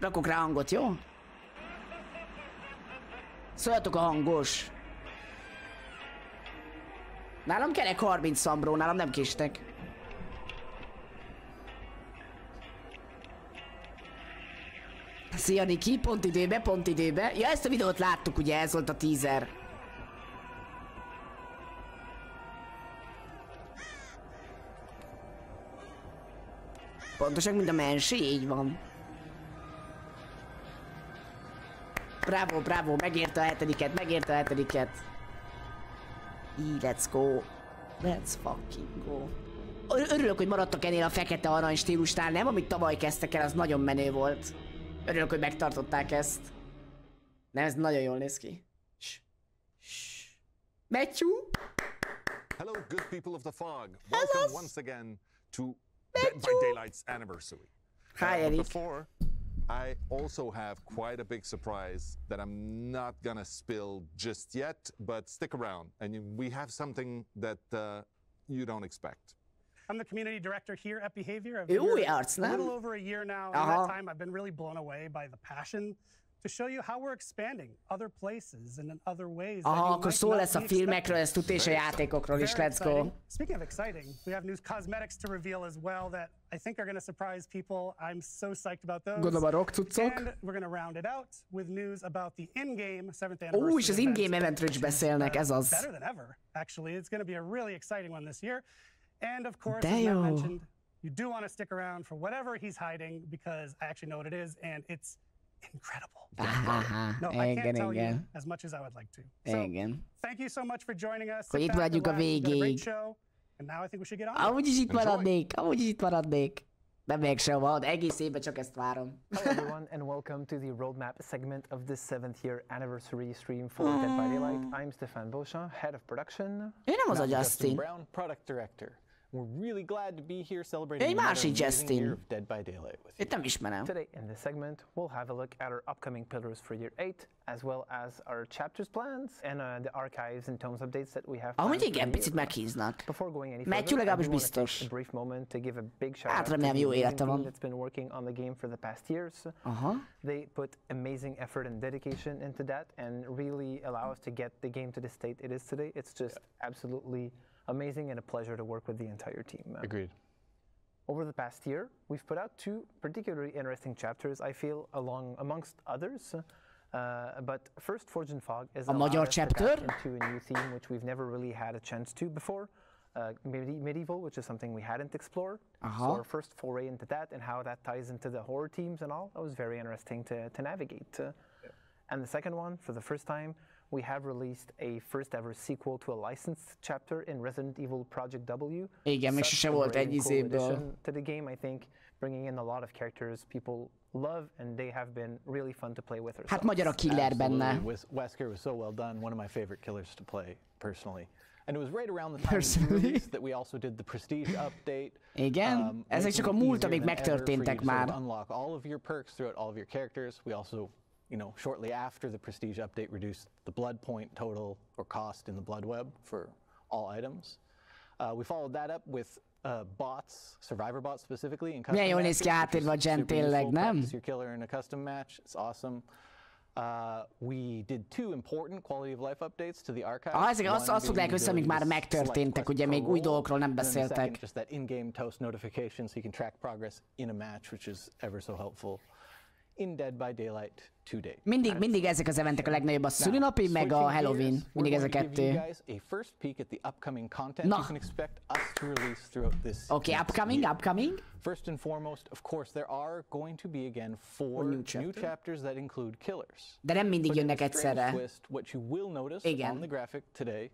Rakok rá hangot, jó? Szóljatok a hangos. Nálam kerek 30 szambró, nálam nem késtek. Szia Niki, pont időbe, pont időbe. Ja, ezt a videót láttuk, ugye, ez volt a teaser. Pontosan, mint a mensi, így van. Bravo, bravo, megérte a hetediket, megérte a hetediket. Let's go. Let's fucking go. Örülök, hogy maradtak ennél a fekete arany stílusnál, nem? Amit tavaly kezdtek el, az nagyon menő volt. Örülök, hogy megtartották ezt. Nem, ez nagyon jól néz ki. Matthew? Hello, good people of the fog. Welcome once again to Dead by Daylight's anniversary. Hi, Eric. Before, I also have quite a big surprise that I'm not gonna spill just yet, but stick around, and we have something that you don't expect. I'm the community director here at Behavior. I've been here a little over a year now. In that time, I've been really blown away by the passion to show you how we're expanding other places and in other ways. Akkor szó lesz a filmekről, ezt tudja, és a játékokról is. Let's go. Speaking of exciting, we have new cosmetics to reveal as well that I think are going to surprise people. I'm so psyched about those. Gondolom a rock cuccok. And we're going to round it out with news about the in-game 7th anniversary. És az in-game eventről is beszélnek, ez az. Better than ever, actually. It's going to be a really exciting one this year. And of course, as Matt mentioned, you do want to stick around for whatever he's hiding because I actually know what it is and it's incredible. No, I can't tell you as much as I would like to. So, thank you so much for joining us. Hogy itt vagyunk a végéig. And now I think we should get on. Amúgy is itt maradnék, Nem megyek sehova, de egész évben csak ezt várom. Hello everyone and welcome to the roadmap segment of this 7th year anniversary stream for Dead by Daylight. I'm Stefan Beauchamp, head of production. Ő nem az a Justin. Brown, product director. We're really glad to be here celebrating another amazing year of Dead by Daylight with you. Itt nem ismerem. Today in this segment, we'll have a look at our upcoming pillars for year 8, as well as our chapters plans and the archives and tomes updates that we have. Ahogy igen, picit meghíznak. Before going any Matthew legalábbis biztos. a brief moment to give a big shout out to the jó élete van. that's been working on the game for the past years. They put amazing effort and dedication into that and really allow us to get the game to the state it is today. It's just absolutely amazing and a pleasure to work with the entire team. Agreed. Over the past year, we've put out 2 particularly interesting chapters, I feel, amongst others. But first, Forge and Fog is a magyar chapter into a new theme which we've never really had a chance to before. Medieval, which is something we hadn't explored. So our first foray into that and how that ties into the horror themes and all, that was very interesting to navigate. And the second one, for the first time, we have released a first ever sequel to a licensed chapter in Resident Evil Project W. Igen, még sose volt egy izéből. To the game, I think, bringing in a lot of characters people love and they have been really fun to play with. Hát magyar a killer benne. Wesker was so well done, one of my favorite killers to play personally. And it was right around the time of the release that we also did the Prestige update. Igen, ezek csak a múlt, amik megtörténtek már. Unlock all of your perks throughout all of your characters. We also, you know, shortly after the Prestige update, reduced the blood point total or cost in the blood web for all items. We followed that up with bots, survivor bots specifically, in custom milyen jól néz ki átérve a gen tényleg, nem? Your killer in a custom match, it's awesome. We did 2 important quality of life updates to the archive. Ezek azt foglalják össze, amik már megtörténtek, ugye még új dolgokról nem beszéltek. Just that in-game toast notification so you can track progress in a match, which is ever so helpful. In Dead by Daylight 2 days. Mindig ezek az eventek a legnagyobb, a szülinapi, meg a Halloween. Mindig ez a 2. A first peek at the upcoming content you can expect us to release throughout this Okay, upcoming. First and foremost, of course, there are going to be again 4 new chapters that include killers. De nem mindig jönnek egyszerre. Twist, what you will notice on the graphic today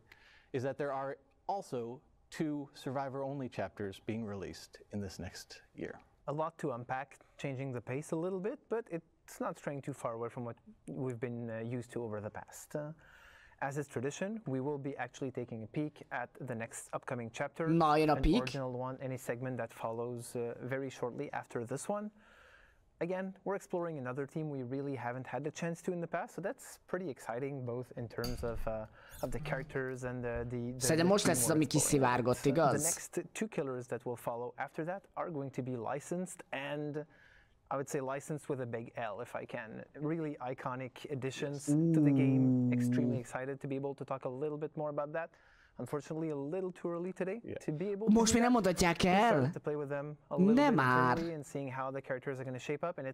is that there are also 2 survivor-only chapters being released in this next year. A lot to unpack, changing the pace a little bit, but it's not straying too far away from what we've been used to over the past. As is tradition, we will be actually taking a peek at the next upcoming chapter. An original one, any segment that follows very shortly after this one. Again, we're exploring another theme we really haven't had the chance to in the past, so that's pretty exciting, both in terms of the characters and the Szerintem most lesz az, ami kiszivárgott, igaz? The next 2 killers that will follow after that are going to be licensed and I would say licensed with a big L if I can. Really iconic additions to the game. Extremely excited to be able to talk a little bit more about that. Unfortunately, a little too early today to be able to most még nem mondhatják el. To play with them a little bit internally and seeing how the characters are going to shape up, and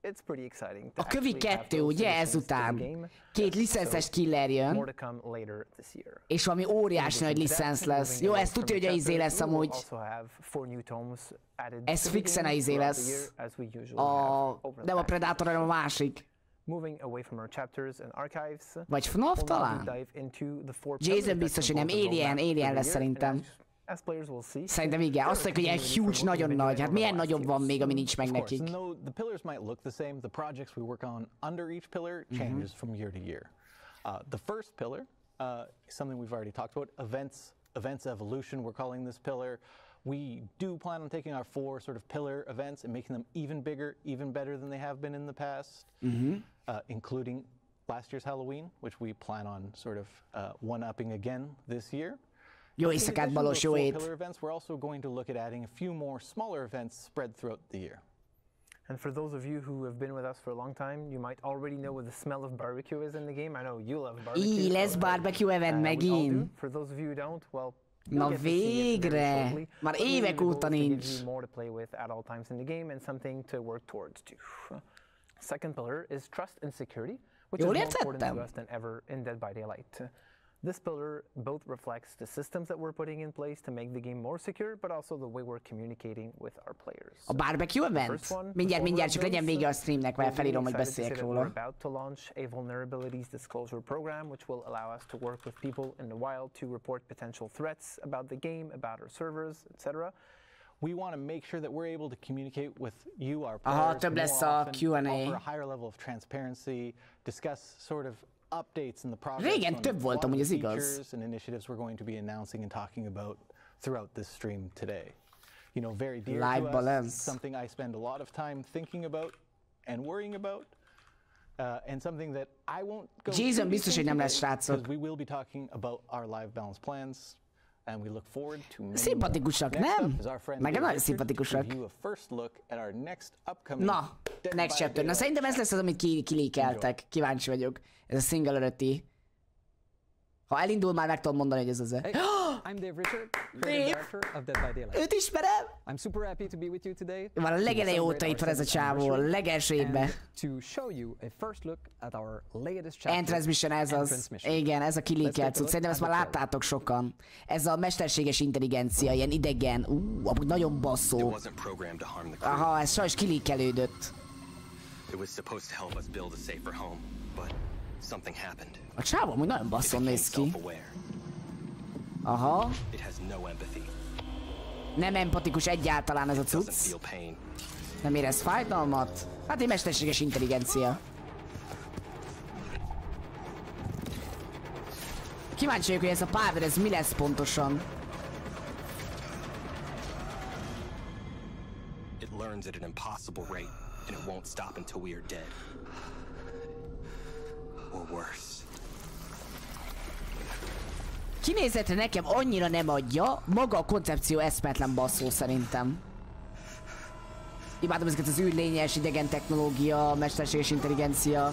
it's pretty exciting. A kövi 2, ugye ezután 2 licenszes killer jön, és valami óriási nagy licensz lesz. Jó, ez tudja, hogy a izé lesz amúgy. Ez fixen a izé lesz. Nem a Predator, hanem a másik. Vagy FNAF talán? Jason biztos, hogy nem. Alien lesz szerintem. Szerintem igen. Azt mondjuk, hogy ilyen huge, nagyon nagy. Hát milyen nagyobb van még, ami nincs meg nekik? The pillars might look the same. The projects we work on under each pillar changes from year to year. The first pillar is something we've already talked about. Events evolution, we're calling this pillar. We do plan on taking our 4 sort of pillar events and making them even bigger, even better than they have been in the past, including last year's Halloween, which we plan on sort of one-upping again this year. Jó éjszakát, Balos, jó ét! We're also going to look at adding a few more smaller events spread throughout the year. And for those of you who have been with us for a long time, you might already know what the smell of barbecue is in the game. I know you love barbecue. Lesz BBQ Event megint. For those of you who don't, well, na végre! Már évek óta nincs. More to play with at all times in the game and something to work towards too. Second pillar is trust and security, which is more important to us than ever in Dead by Daylight. This pillar both reflects the systems that we're putting in place to make the game more secure, but also the way we're communicating with our players. A BBQ Event? Mindjárt, csak legyen vége a streamnek, mert felírom, hogy beszéljek róla. We're about to launch a vulnerabilities disclosure program, which will allow us to work with people in the wild to report potential threats about the game, about our servers, etc. We want to make sure that we're able to communicate with you, our players, több lesz a Q&A. Offer a higher level of transparency, discuss sort of updates in the progress. Régen több volt amúgy, ez igaz. And initiatives we're going to be announcing and talking about throughout this stream today. You know, very dear to us, something I spend a lot of time thinking about and worrying about, and something that I won't go Jason biztos, hogy nem lesz, srácok. We will be talking about our live balance plans. And we look forward to szimpatikusak, nem? Nekem nagyon szimpatikusak. Na, next chapter. Na szerintem ez lesz az, amit kilékeltek. Kíváncsi vagyok. Ez a single előtti. Ha elindul, már meg tudom mondani, hogy ez az-e. I'm Dave Richard, creative director of Dead by Daylight. Őt ismerem! I'm super happy to be with you today. Már a legeleje óta itt van ez a csávó, a legelső évben. To show you a first look at our latest chapter. Transmission, ez az. Igen, ez a kilékelt cucc. Szerintem ezt már láttátok sokan. Ez a mesterséges intelligencia, ilyen idegen. Amúgy nagyon basszó. Aha, ez sajnos kilékelődött. A csávó amúgy nagyon basszon néz ki. Aha. Nem empatikus egyáltalán ez a cucc. Nem érez fájdalmat. Hát egy mesterséges intelligencia. Kíváncsi vagyok, hogy ez a power, ez mi lesz pontosan. It learns at an impossible rate and it won't stop until we are dead. Or worse. Kinézetre nekem annyira nem adja, maga a koncepció eszmetlen basszó szerintem. Imádom ezeket az űrlényes, idegen technológia, mesterséges intelligencia.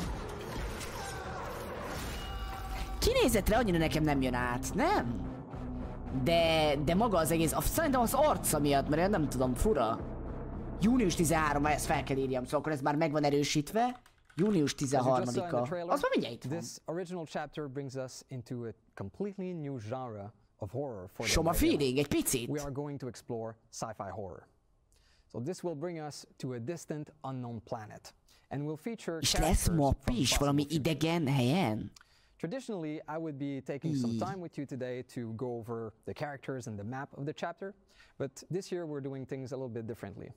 Kinézetre annyira nekem nem jön át, nem? De maga az egész, szerintem az arca miatt, mert én nem tudom, fura. Június 13, ezt fel kell írjam, szóval akkor ez már meg van erősítve. Június 13-a. Az már mindjárt itt van. This original chapter brings us into a completely new genre of horror for Soma feeling, egy picit. We are going to explore sci-fi horror. So this will bring us to a distant, unknown planet, and will feature és lesz map is valami idegen helyen? Traditionally, I would be taking some time with you today to go over the characters and the map of the chapter, but this year we're doing things a little bit differently,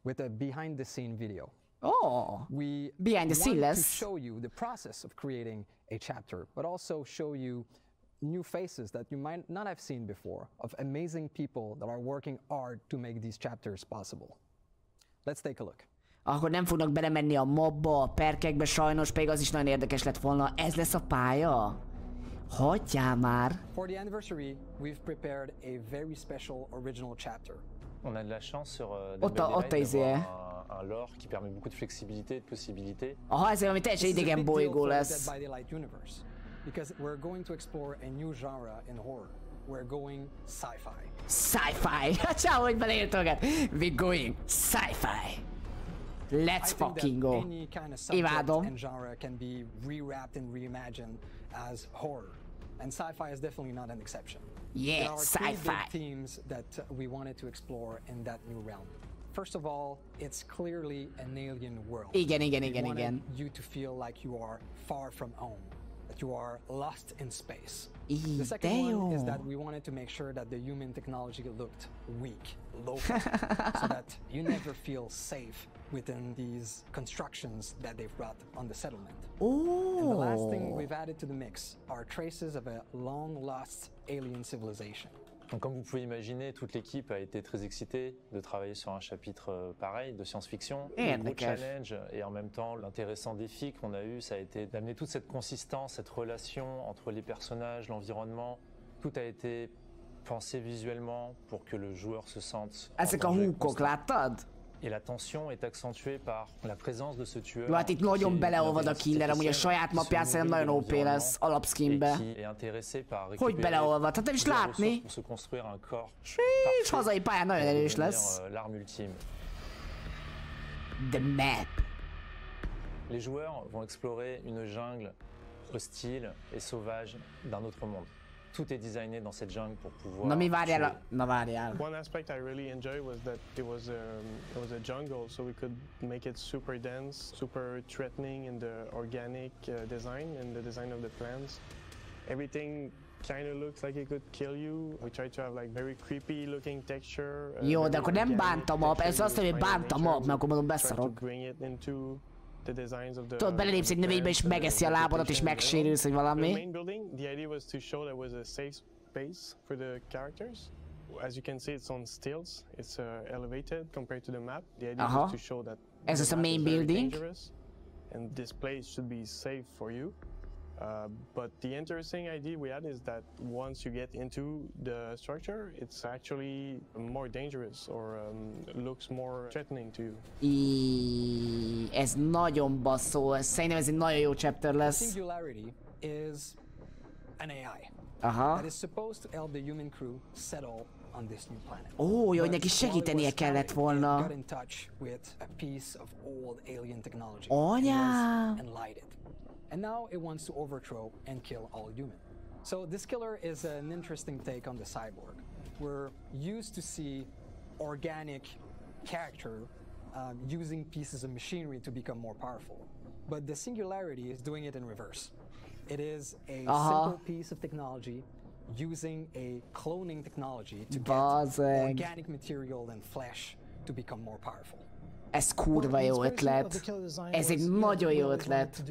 with a behind-the-scene video. Oh, we behind the scene want to show you the process of creating a chapter, but also show you new faces that you might not have seen before, of amazing people that are working hard to make these chapters possible. Let's take a look. Akkor nem fognak belemenni a mobba, a perkekbe sajnos, pedig az is nagyon érdekes lett volna. Ez lesz a pálya? Hagyjál már! For the anniversary, we've prepared a very special original chapter. On a de la chance sur DBD d'avoir un lore qui permet beaucoup de flexibilité et de possibilités. Aha, ez valami teljesen idegen bolygó lesz. Dead by Daylight universe, because we're going to explore a new genre in horror. We're going sci-fi. Sci-fi. Ciao, hogy beleírtogat. We're going sci-fi. Let's fucking go. Any kind of subject and genre can be rewrapped and reimagined as horror, and sci-fi is definitely not an exception. Yeah, sci-fi. There are 3 big themes that we wanted to explore in that new realm. First of all, it's clearly an alien world. Igen. We wanted you to feel like you are far from home, that you are lost in space. The second one is that we wanted to make sure that the human technology looked weak, local, so that you never feel safe within these constructions that they've brought on the settlement. Oh. And the last thing we've added to the mix are traces of a long-lost alien civilization. Donc, comme vous pouvez imaginer, toute l'équipe a été très excitée de travailler sur un chapitre pareil de science-fiction. Le gros challenge et en même temps l'intéressant défi qu'on a eu, ça a été d'amener toute cette consistance, cette relation entre les personnages, l'environnement. Tout a été pensé visuellement pour que le joueur se sente en danger constant. Et la tension est accentuée par la présence de ce tueur. Jó, hát itt nagyon beleolvad a killer, amúgy a saját mapján szerintem nagyon OP lesz alapskinbe. Hogy beleolvad? Hát nem is látni. És hazai pályán nagyon erős lesz. The map. Les joueurs vont explorer une jungle hostile et sauvage d'un autre monde. Tout est designé dans cette jungle pour pouvoir. Na várjál. One aspect I really enjoyed was that it was a jungle, so we could make it super dense, super threatening in the organic design and the design of the plants. Everything kind of looks like it could kill you. We tried to have like very creepy looking texture. Jó, de akkor nem bánt a map, ez azt mondja, hogy bánt a map, mert akkor mondom beszarok. Tudod, belelépsz egy növénybe és megeszi a lábadat és megsérülsz, hogy valami. The idea was to show that was a safe space for the characters. As you can see, it's on stilts. It's elevated compared to the map. The idea was to show that ez az a main building. And this place should be safe for you. But the interesting idea we had is that once you get into the structure, it's actually more dangerous or looks more threatening to you. Ez nagyon basszó, szerintem ez egy nagyon jó chapter lesz. The Singularity is an AI that is supposed to help the human crew settle on this new planet. Ó, jó, hogy neki segítenie kellett volna. Got in touch with a piece of old alien technology. Anyám! And light it. And now it wants to overthrow and kill all human. So this killer is an interesting take on the cyborg. We're used to see organic character using pieces of machinery to become more powerful. But the Singularity is doing it in reverse. It is a simple piece of technology using a cloning technology to get organic material and flesh to become more powerful. Ez kurva jó ötlet. Ez egy nagyon jó ötlet.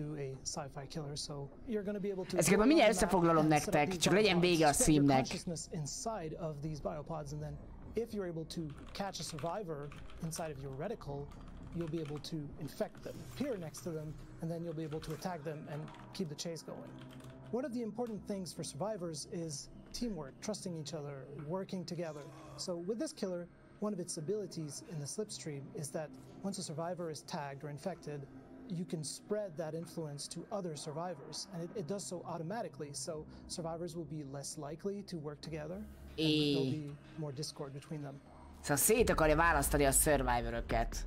Ezeket már mindjárt összefoglalom nektek, csak legyen vége a címnek. If you're able to catch a survivor inside of your reticle, you'll be able to infect them, appear next to them, and then you'll be able to attack them and keep the chase going. One of the important things for survivors is teamwork, trusting each other, working together. So with this killer, one of its abilities in the slipstream is that once a survivor is tagged or infected, you can spread that influence to other survivors, and it does so automatically, so survivors will be less likely to work together. There'll be more discord between them. Szóval szét akarja választani a survivor-öket.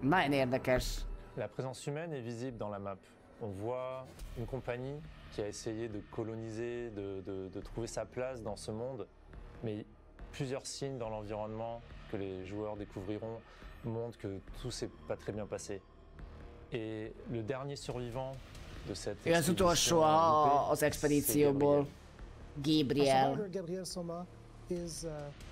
Nagyon érdekes. La présence humaine est visible dans la map. On voit une compagnie qui a essayé de coloniser, de trouver sa place dans ce monde, mais plusieurs signes dans l'environnement que les joueurs découvriront montrent que tout s'est pas très bien passé. Et le dernier survivant de cette expédition az expedícióból, Gabriel. Gabriel Soma is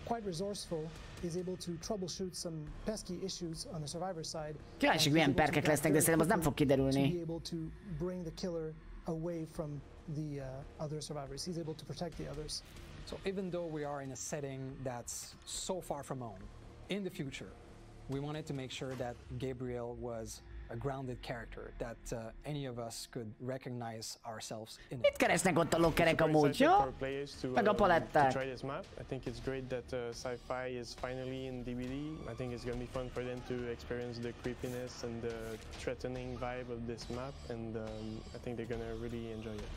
quite resourceful. He's able to troubleshoot some pesky issues on the survivor side. Kíváncsi, milyen perkek lesznek, de szerintem az nem fog kiderülni. To be able to bring the killer away from the other survivors. He's able to protect the others. So even though we are in a setting that's so far from home, in the future, we wanted to make sure that Gabriel was a grounded character that any of us could recognize ourselves in. Mit keresnek ott a lokkerek amúgy, jó? Meg a paletták. Try this map. I think it's great that sci-fi is finally in DBD. I think it's gonna be fun for them to experience the creepiness and the threatening vibe of this map, and I think they're gonna really enjoy it.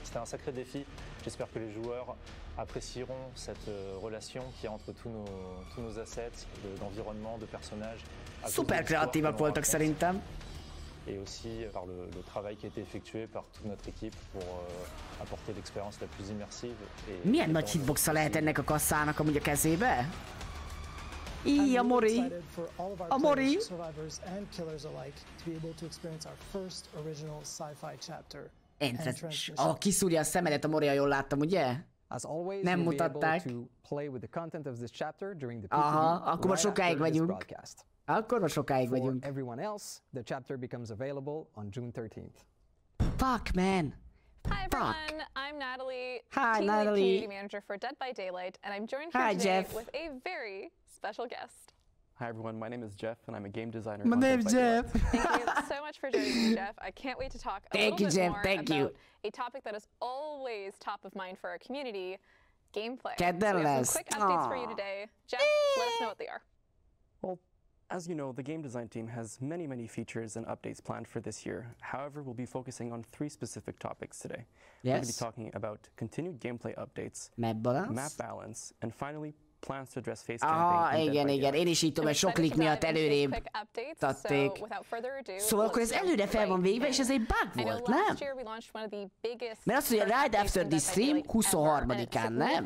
C'était un sacré défi. J'espère que les joueurs apprécieront cette relation qui est entre tous nos assets, d'environnement, de personnages. Super kreatívak voltak szerintem. Et aussi par le travail qui a été effectué par toute notre équipe pour apporter l'expérience la plus immersive. Milyen nagy hitboxa lehet ennek a kasszának amúgy a kezébe? Íj, a Mori! A Mori! Kiszúrja a szemedet a Mori, jól láttam, ugye? Nem mutatták. Aha, akkor most sokáig vagyunk. Akkor most sokáig vagyunk. Fuck, man! Hi everyone, I'm Natalie, Hi, Team Natalie. Lead Community Manager for Dead by Daylight, and I'm joined here today Jeff. with a very special guest. Hi everyone, my name is Jeff and I'm a game designer. My name's Jeff. Thank you so much for joining me, Jeff. I can't wait to talk a little bit more about a topic that is always top of mind for our community, gameplay. Kedden So we have lesz. some quick updates for you today. Jeff, let us know what they are. Well, as you know, the game design team has many features and updates planned for this year. However, we'll be focusing on 3 specific topics today. We're going to be talking about continued gameplay updates, map balance, and finally plans to address face camping. Igen, én is így tudom, mert sok leak miatt előrébb tatték. Szóval akkor ez előre fel van végve, és ez egy bug volt, nem? Mert azt mondja, right after this stream 23-án, nem?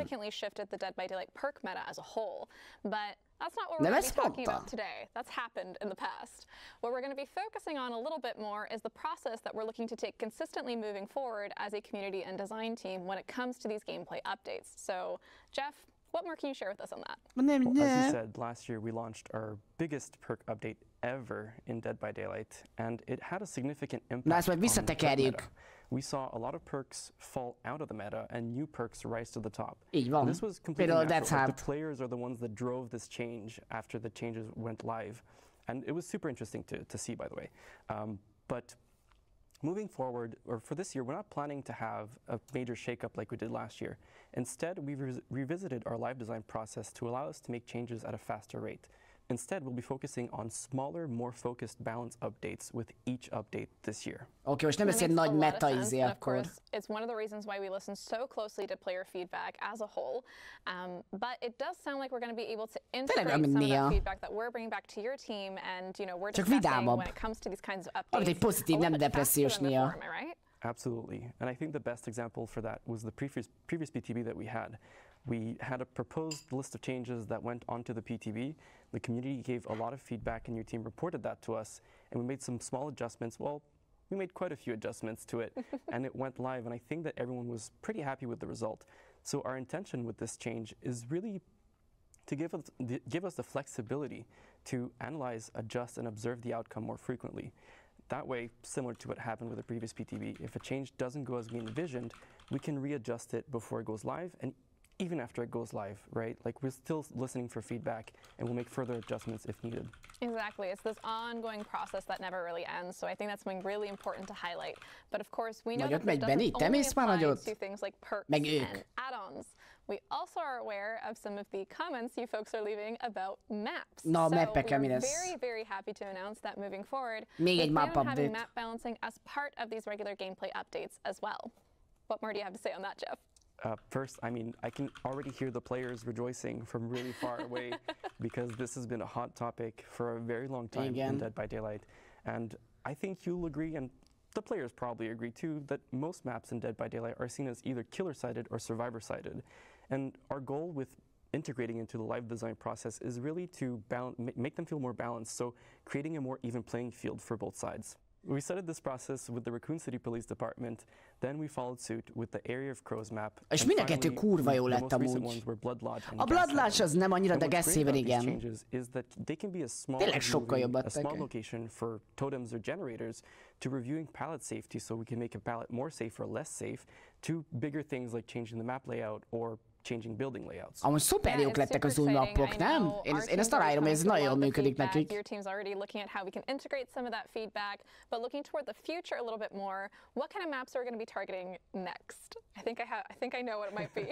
That's not what we're going to be talking about today. That's happened in the past. What we're going to be focusing on a little bit more is the process that we're looking to take consistently moving forward as a community and design team when it comes to these gameplay updates. So, Jeff, what more can you share with us on that? Well, as you said, last year we launched our biggest perk update ever in Dead by Daylight, and it had a significant impact on the perk meta. We saw a lot of perks fall out of the meta and new perks rise to the top. This was completely natural. The players are the ones that drove this change after the changes went live. And it was super interesting to see, by the way. But moving forward, or for this year, we're not planning to have a major shakeup like we did last year. Instead, we've revisited our live design process to allow us to make changes at a faster rate. Instead, we'll be focusing on smaller, more focused balance updates with each update this year. Okay, most nem lesz egy nagy meta izé akkor. It's one of the reasons why we listen so closely to player feedback as a whole. But it does sound like we're going to be able to integrate some of that feedback that we're bringing back to your team, and we're discussing when it comes to these kinds of updates. Egy pozitív, nem depressziós néha. Absolutely, and I think the best example for that was the previous PTB that we had. We had a proposed list of changes that went onto the PTB. The community gave a lot of feedback and your team reported that to us, and we made some small adjustments. Well, we made quite a few adjustments to it, and it went live, and I think that everyone was pretty happy with the result. So our intention with this change is really to give us the flexibility to analyze, adjust, and observe the outcome more frequently. That way, similar to what happened with the previous PTB, if a change doesn't go as we envisioned, we can readjust it before it goes live, and even after it goes live, right? Like, we're still listening for feedback, and we'll make further adjustments if needed. Exactly. It's this ongoing process that never really ends, so I think that's something really important to highlight. But of course, we know that this doesn't only apply to things like perks and add-ons. We also are aware of some of the comments you folks are leaving about maps. No, so we're very happy to announce that moving forward, we plan on having map balancing as part of these regular gameplay updates as well. What more do you have to say on that, Jeff? First, I mean, I can already hear the players rejoicing from really far away because this has been a hot topic for a very long time in Dead by Daylight. And I think you'll agree, and the players probably agree too, that most maps in Dead by Daylight are seen as either killer-sided or survivor-sided. And our goal with integrating into the live design process is really to make them feel more balanced, so creating a more even playing field for both sides. We started this process with the Raccoon City Police Department, then we followed suit with the Area of Crows map. És mind a kettő kurva jó lett amúgy. A Blood Lodge az nem annyira, de Gashaven igen. Tényleg sokkal jobb a small location for totems or generators, to reviewing pallet safety so we can make a pallet more safe or less safe, to bigger things like changing the map layout or changing building layouts. Amúgy szuper jók lettek az új mappok, nem? Én ezt találom, ez nagyon jól működik nekik. Your team's already looking at how we can integrate some of that feedback, but looking toward the future a little bit more, what kind of maps are we going to be targeting next? I think I know what it might be.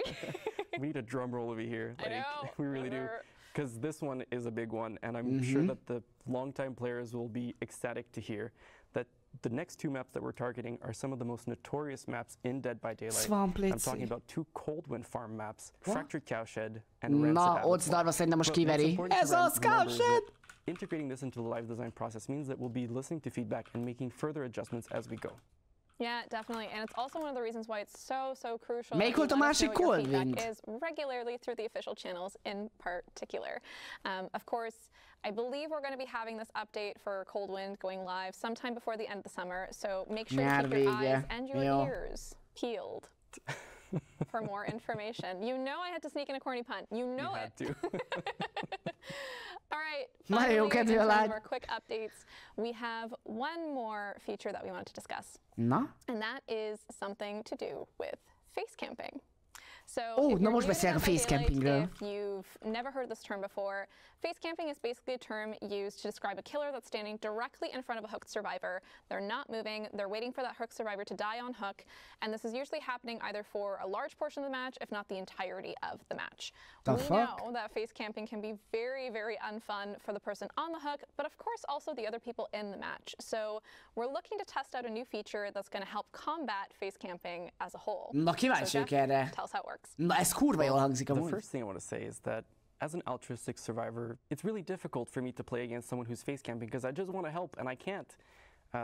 We need a drum roll over here. I know. We really do. Because this one is a big one, and I'm sure that the longtime players will be ecstatic to hear that the next two maps that we're targeting are some of the most notorious maps in Dead by Daylight. I'm talking about two Coldwind Farm maps, Fractured Cowshed and Rancid Na, ott zdarva szerintem most kiveri. Ez az Cowshed! Integrating this into the live design process means that we'll be listening to feedback and making further adjustments as we go. Yeah, definitely, and it's also one of the reasons why it's so crucial. Melyik volt a másik Coldwind? Is regularly through the official channels in particular. Of course, I believe we're going to be having this update for Coldwind going live sometime before the end of the summer. So make sure to keep your eyes and your ears peeled for more information. You know I had to sneak in a corny pun. You know it. You had to. All right, finally, in terms of our quick updates, we have one more feature that we wanted to discuss. Na? And that is something to do with face camping. So na most beszélek a face campingről. If you've never heard this term before, face camping is basically a term used to describe a killer that's standing directly in front of a hooked survivor. They're not moving, they're waiting for that hooked survivor to die on hook, and this is usually happening either for a large portion of the match, if not the entirety of the match. We know that face camping can be very unfun for the person on the hook, but of course also the other people in the match. So we're looking to test out a new feature that's going to help combat face camping as a whole. Na, kíváncsiak erre. Tell us how it works. Na, ez kurva jól hangzik amúgy. The first thing I want to say is that as an altruistic survivor, it's really difficult for me to play against someone who's face camping because I just want to help and I can't.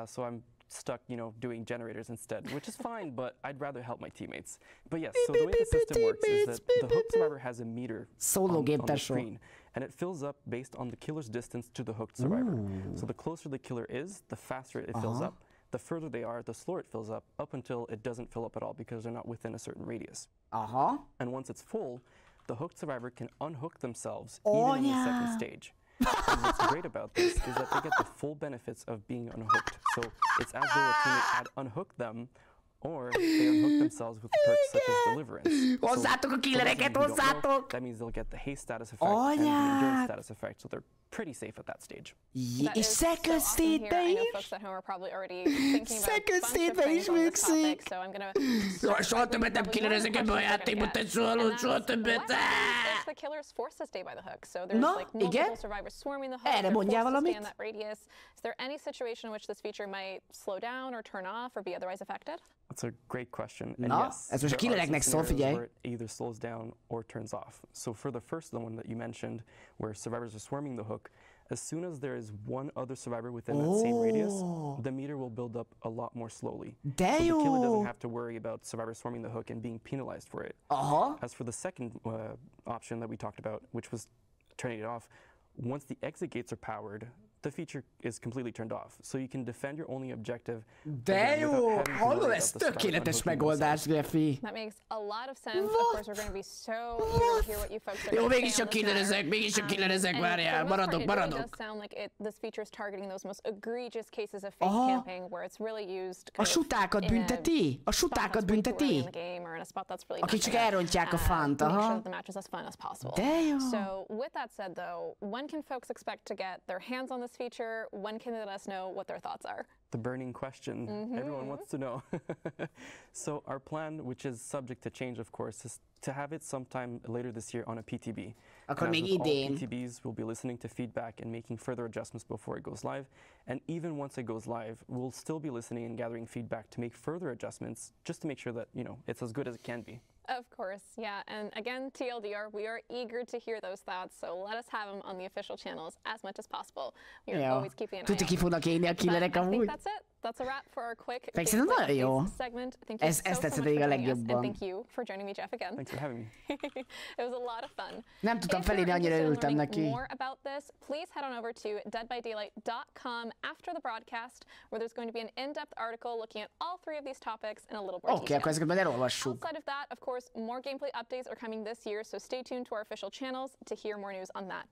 So I'm stuck, doing generators instead, which is fine, but I'd rather help my teammates. But yes, so the way the system works is that the hooked survivor has a meter on the screen, and it fills up based on the killer's distance to the hooked survivor. So the closer the killer is, the faster it fills up. The further they are, the slower it fills up until it doesn't fill up at all because they're not within a certain radius. And once it's full, the hooked survivor can unhook themselves even in the second stage. And what's great about this is that they get the full benefits of being unhooked. So it's as though a teammate had unhooked them, or they unhook themselves with perks such as Deliverance. Hozzátok a killereket, hozzátok! That means they'll get the haste status effect and the endurance status effect, so they're pretty safe at that stage. És second state-be is? I know folks at home are probably already thinking about second state-be is működik! So I'm gonna... Soha többet nem killerezek ebbe a játékba, te soha többet! The killer is forced to stay by the hook, so there's like multiple survivors swarming the hook. Erre mondjál valamit? Stay in that radius. Is there any situation in which this feature might slow down or turn off or be otherwise affected? That's a great question. And Na, yes, ez most a killerek szól, figyelj. Where it either slows down or turns off. So for the first one that you mentioned, where survivors are swarming the hook, as soon as there is one other survivor within that same radius, the meter will build up a lot more slowly. So the killer doesn't have to worry about survivors swarming the hook and being penalized for it. As for the second option that we talked about, which was turning it off, once the exit gates are powered, the feature is completely turned off, so you can defend your only objective. De jó! Hallod, ez tökéletes megoldás, Greffi. That makes a lot of sense. Of course, we're going to be so eager to hear what you folks are Jó, mégiscsak killerezek, várjál, maradok. It does sound like this feature is targeting those most egregious cases of face camping, where it's really used a sutákat bünteti? A sutákat bünteti? Akik csak elrontják a fant, Make sure that the match is as fun as possible. De jó! So, with that said though, when can folks expect to get their hands on this feature? When can they let us know what their thoughts are? The burning question everyone wants to know. So our plan, which is subject to change of course, is to have it sometime later this year on a PTB. Akkor még idén. All PTBs will be listening to feedback and making further adjustments before it goes live. And even once it goes live, we'll still be listening and gathering feedback to make further adjustments just to make sure that, it's as good as it can be. Of course, yeah. And again, TLDR, we are eager to hear those thoughts, so let us have them on the official channels as much as possible. We are always keeping an eye out. I think that's it. That's a wrap for our quick segment. Thank you so much for joining us, and thank you for joining me, Jeff, again. Thanks for having me. It was a lot of fun. Nem tudtam felírni, annyira örültem neki. More about this, please head on over to deadbydaylight.com after the broadcast, where there's going to be an in-depth article looking at all three of these topics in a little more detail. Akkor ezeket majd elolvassuk. Outside of that, of course, more gameplay updates are coming this year, so stay tuned to our official channels to hear more news on that.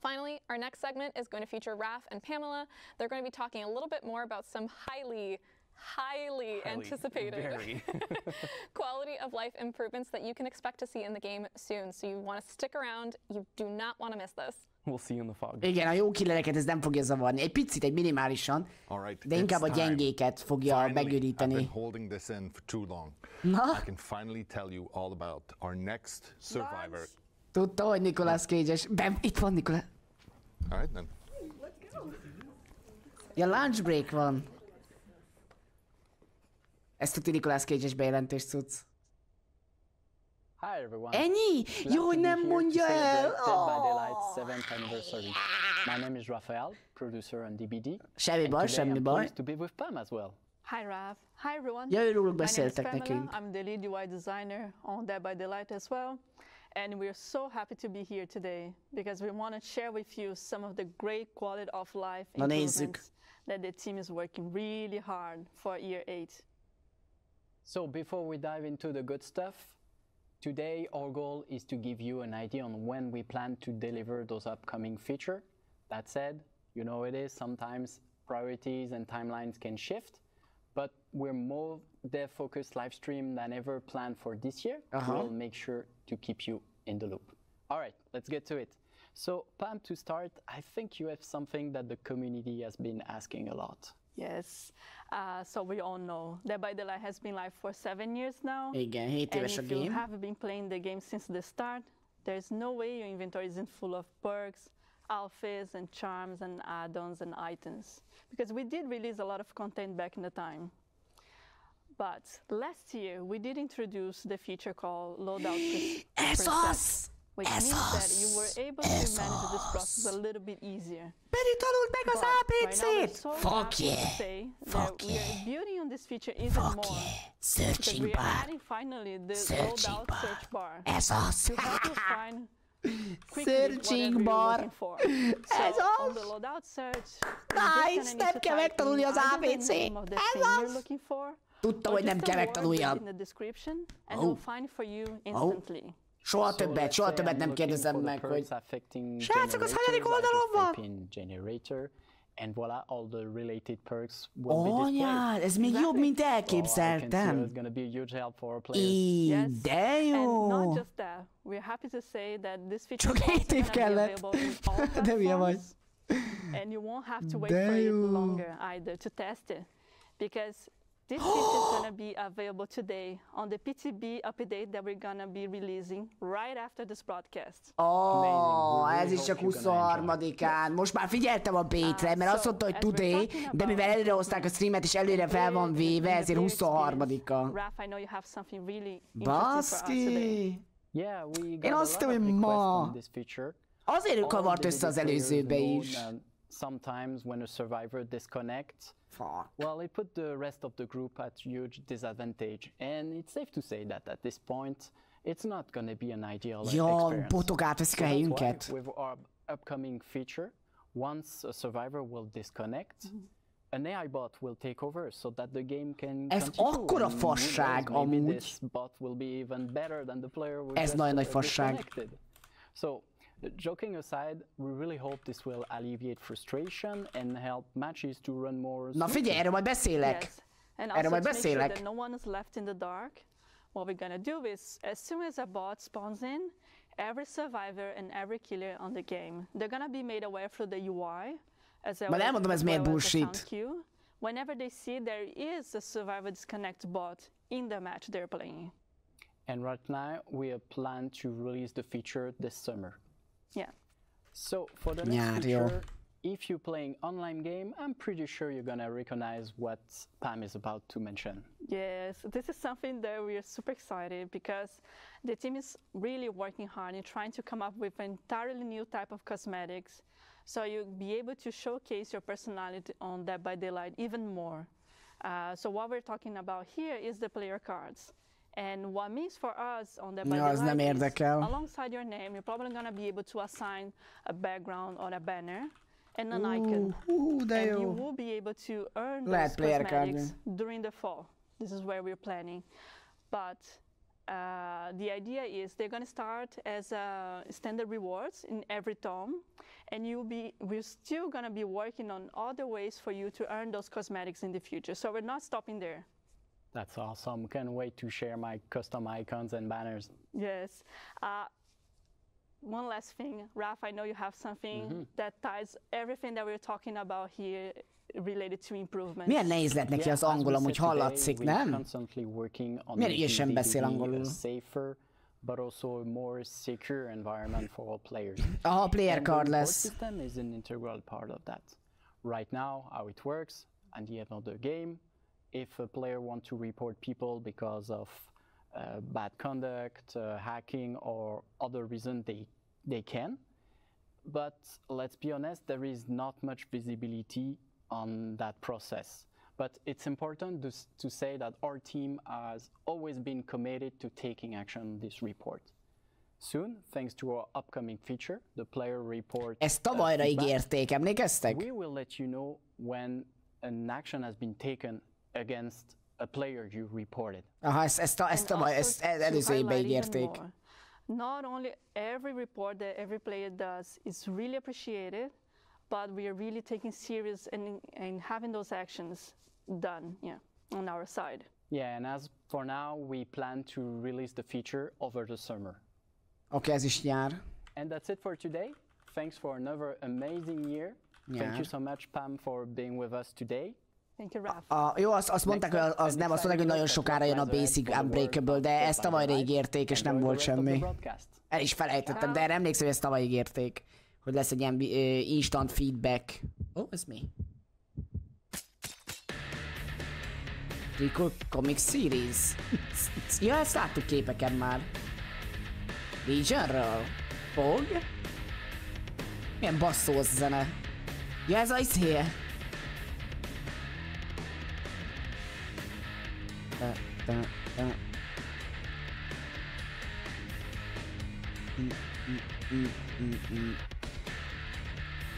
Finally, our next segment is going to feature Raph and Pamela. They're going to be talking a little bit more about some highly highly anticipated quality of life improvements that you can expect to see in the game soon. So you want to stick around. You do not want to miss this. We'll see you in the fog. Igen, a jó killereket ez nem fogja zavarni. Egy picit, egy minimálisan, de inkább a gyengéket fogja megőríteni. Holding this in for too long. Na? I can finally tell you all about our next survivor. Tudta, hogy Nicolas Cage-es. Itt van Nicolas. All right then. Ja, lunch break van. Ezt tudti Nicolas Cage-es bejelentés cucc. Hi everyone. Ennyi? Jó, hogy nem mondja el. Dead by Daylight's 7th anniversary. My name is Raphael, producer on DBD. Semmi baj, semmi baj. To be with Pam as well. Hi Raph. Hi everyone. Ja, őróluk beszéltek nekünk. I'm the lead UI designer on Dead by Daylight as well. And we're so happy to be here today because we want to share with you some of the great quality of life improvements that the team is working really hard for year 8. So before we dive into the good stuff, today our goal is to give you an idea on when we plan to deliver those upcoming features. That said, you know it is, sometimes priorities and timelines can shift, but we're more dev-focused live stream than ever planned for this year. We'll make sure to keep you in the loop. All right, let's get to it. So Pam, to start, I think you have something that the community has been asking a lot. Yes, so we all know Dead by Daylight has been live for 7 years now. Igen, 7 éves a game. And if you have been playing the game since the start, there's no way your inventory isn't full of perks, outfits and charms and add-ons and items. Because we did release a lot of content back in the time. But last year, we did introduce the feature called Loadout Preset, which means that you were able to manage this process a little bit easier. Pedig tanult meg az ABC-t! Fuck yeah! Fuck yeah! We are building on this feature even more. Searching bar. We are adding finally the Loadout Search Bar. Ez az! To help you find Searching bar. Ez az! On the Loadout Search, Nice! Nem kell megtanulni az ABC-t! Ez az! Tudtam, hogy nem kell megtanuljam. Soha többet nem kérdezem meg, hogy srácok, az hanyadik oldalon van? And voilà, all the related perks Anyád, ez még jobb, mint elképzeltem. De jó! Csak 7 év kellett. De milyen vagy? And you won't have to wait for it longer either to test it. Because this feature is going to be available today on the PTB update that we're going to be releasing right after this broadcast. Ez is csak 23-án. Most már figyeltem a Bétre, mert azt mondta, hogy today, de mivel előre hozták a streamet és előre fel van véve, ezért 23-a. Baszki! Én azt hittem, hogy ma. Azért kavart össze az előzőbe is. Sometimes when a survivor disconnects, well, it put the rest of the group at huge disadvantage, and it's safe to say that at this point, it's not going to be an ideal experience. Botok átveszik a helyünket. With our upcoming feature, once a survivor will disconnect, an AI bot will take over so that the game can Ez akkora fasság amúgy. This bot will be even better than the player who Ez nagyon nagy fasság. So, joking aside, we really hope this will alleviate frustration and help matches to run more. Na figyelj, erről majd beszélek. Erről majd beszélek. That no one is left in the dark. What we're gonna do is, as soon as a bot spawns in, every survivor and every killer on the game, they're gonna be made aware through the UI. Már elmondom, ez miért bullshit. Whenever they see there is a survivor disconnect bot in the match they're playing. And right now, we plan to release the feature this summer. Yeah. So for the next feature, if you're playing online game, I'm pretty sure you're gonna recognize what Pam is about to mention. Yes, this is something that we are super excited because the team is really working hard in trying to come up with an entirely new type of cosmetics, so you'll be able to showcase your personality on Dead by Daylight even more. So what we're talking about here is the player cards. And what means for us on the alongside your name, you're probably going to be able to assign a background or a banner and an icon. And you will be able to earn those cosmetics during the fall. This is where we're planning. But The idea is they're going to start as standard rewards in every tome, and we're still going to be working on other ways for you to earn those cosmetics in the future. So we're not stopping there. That's awesome. Can't wait to share my custom icons and banners. Yes. One last thing, Raph, I know you have something that ties everything that we're talking about here related to improvements. Milyen nehéz lett neki az angol, amúgy hallatszik, nem? Milyen ügyesen beszél angolul. Safer, but also a more secure environment for all players. Aha, player card lesz. The system is an integral part of that. Right now, how it works, at the end of the game, if a player wants to report people because of bad conduct, hacking, or other reason, they can. But let's be honest, there is not much visibility on that process. But it's important to say that our team has always been committed to taking action on this report. Soon, thanks to our upcoming feature, the player report. Ezt tavalyra ígérték, emlékeztek? We will let you know when an action has been taken against a player you reported. Aha, ezt előző évben ígérték. Not only every report that every player does is really appreciated, but we are really taking serious and having those actions done, on our side. Yeah, and as for now, we plan to release the feature over the summer. Okay, ez is nyár. And that's it for today. Thanks for another amazing year. Thank you so much, Pam, for being with us today. Thank you, Raph. Jó, azt mondták, hogy az nem, azt mondták, hogy nagyon sokára jön a Basic Unbreakable, de ezt tavalyra ígérték, és nem volt semmi. El is felejtettem, de erre emlékszem, hogy ezt tavaly ígérték, hogy lesz egy ilyen instant feedback. Ez mi? Rico Comic Series. Ja, ezt láttuk képeken már. Legionről. Fog? Milyen basszós zene. Ja, ez az izé.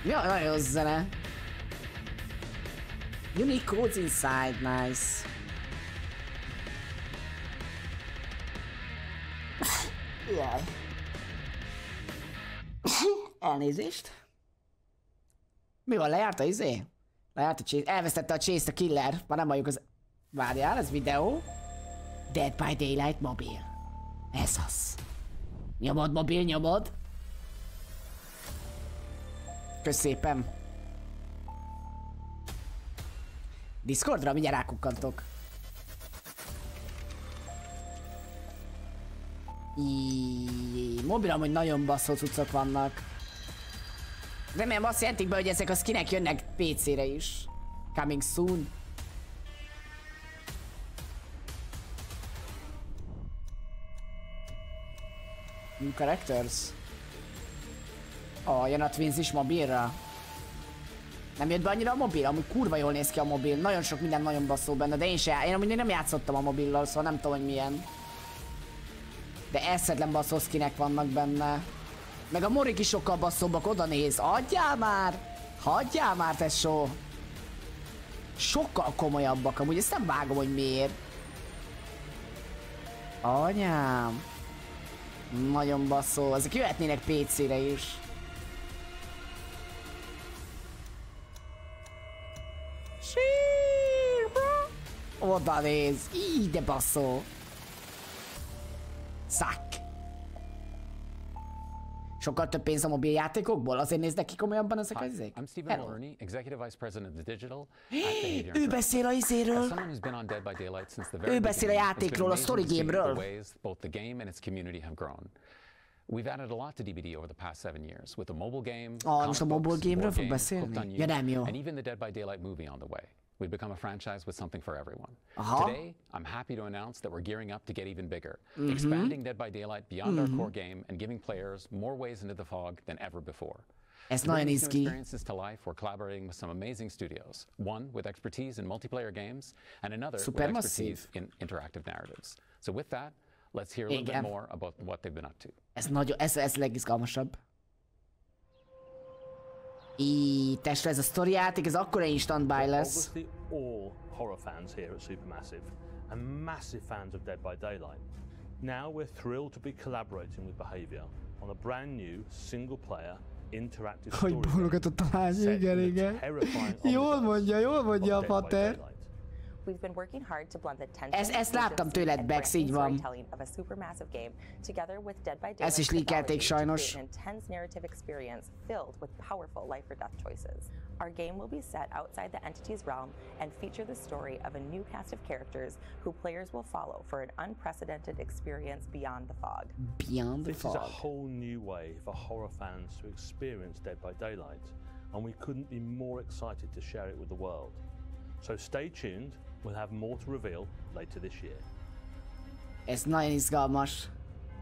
Ja, nagyon jó zene. Unique codes inside, nice. Jaj. Elnézést. Mi van, lejárt a izé? Lejárt a chase, elvesztette a chase a killer. Már nem halljuk az... Várjál, ez videó. Dead by Daylight mobil. Ez az. Nyomod, mobil, nyomod. Kösz szépen. Discordra mindjárt rákukkantok. Mobil amúgy nagyon basszó cuccok vannak. Remélem azt jelentik be, hogy ezek a skinek jönnek PC-re is. Coming soon. New characters. Jön a Twins is mobilra. Nem jött be annyira a mobil? Amúgy kurva jól néz ki a mobil. Nagyon sok minden nagyon basszó benne, de én amúgy nem játszottam a mobillal, szóval nem tudom, hogy milyen. De eszedlen basszó skinek vannak benne. Meg a morik is sokkal basszóbbak, oda néz. Adjál már! Hagyjál már, tesó! Sokkal komolyabbak, amúgy ezt nem vágom, hogy miért. Anyám! Nagyon basszó, ezek jöhetnének PC-re is. Oda néz! Így, de basszó! Szak! Sokkal több pénz a mobil játékokból? Azért néznek ki komolyabban ezek az izék? Hello. Ő beszél a izéről. Ő beszél a játékról, a story game-ről. We've added a lot to DBD over the past 7 years with a mobile game, most a mobile game-ről fog beszélni? Ja, nem jó. and even the Dead by Daylight movie on the way. We've become a franchise with something for everyone. Today, I'm happy to announce that we're gearing up to get even bigger, expanding Dead by Daylight beyond our core game and giving players more ways into the fog than ever before. Ez nagyon izgi. Experiences to life, we're collaborating with some amazing studios. One with expertise in multiplayer games, and another with expertise in interactive narratives. So with that, let's hear a little bit more about what they've been up to. Ez legizgalmasabb. Testre ez a sztori játék, ez akkora instant buy lesz. Obviously all horror fans here at Supermassive and massive fans of Dead by Daylight. Now we're thrilled to be collaborating with Behaviour on a brand new single-player interactive story game set in the terrifying We've been working hard to blend the tension Ezt láttam tőled, Bex, így van. of a supermassive game together with Dead by Ezt is leakelték sajnos. an intense narrative experience filled with powerful life or death choices. Our game will be set outside the entity's realm and feature the story of a new cast of characters who players will follow for an unprecedented experience beyond the fog. Beyond the fog. This is a whole new way for horror fans to experience Dead by Daylight, and we couldn't be more excited to share it with the world. So stay tuned, we'll have more to reveal later this year. Ez nagyon izgalmas.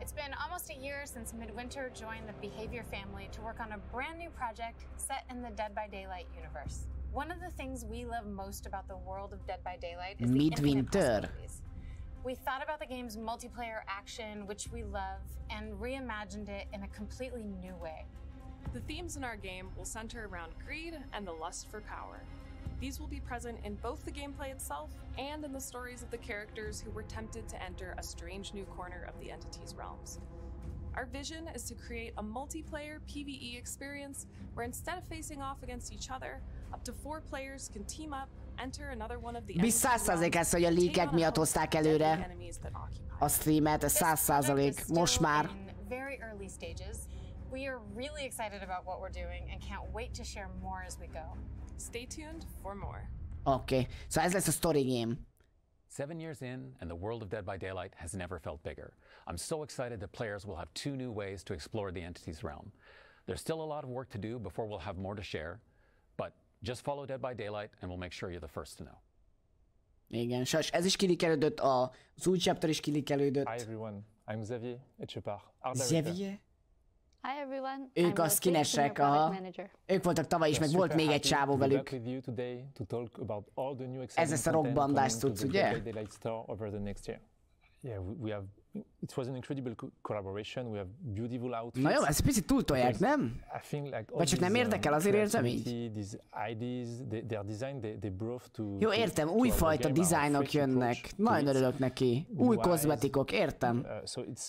It's been almost a year since Midwinter joined the Behaviour family to work on a brand new project set in the Dead by Daylight universe. One of the things we love most about the world of Dead by Daylight is the infinite possibilities. We thought about the game's multiplayer action, which we love, and reimagined it in a completely new way. The themes in our game will center around greed and the lust for power. These will be present in both the gameplay itself and in the stories of the characters who were tempted to enter a strange new corner of the entity's realms. Our vision is to create a multiplayer PvE experience where instead of facing off against each other, up to 4 players can team up, enter another one of the entity's realms, hogy a leakek miatt hozták előre a streamet, 100%. Most már. Very early stages. We are really excited about what we're doing and can't wait to share more as we go. Stay tuned for more. Okay, so ez lesz a story game. 7 years in, and the world of Dead by Daylight has never felt bigger. I'm so excited that players will have 2 new ways to explore the entity's realm. There's still a lot of work to do before we'll have more to share, but just follow Dead by Daylight and we'll make sure you're the first to know. Igen, sas, ez is kilikelődött, az új chapter is kilikelődött. Hi everyone, I'm Xavier Etchepart, Xavier? Hi everyone. Ők a skinesek, ők voltak tavaly is, meg volt még egy csávó velük. Ez lesz a rockbandás cucc, ugye? Yeah, we have. It was an incredible collaboration. We have beautiful outfits. Na jó, ezt picit túltolják, nem? I think like vagy csak nem érdekel, azért érzem így? These ideas, their design, they brought to. Jó, értem, újfajta dizájnok jönnek. Nagyon örülök neki. Új kozmetikok, értem. So it's,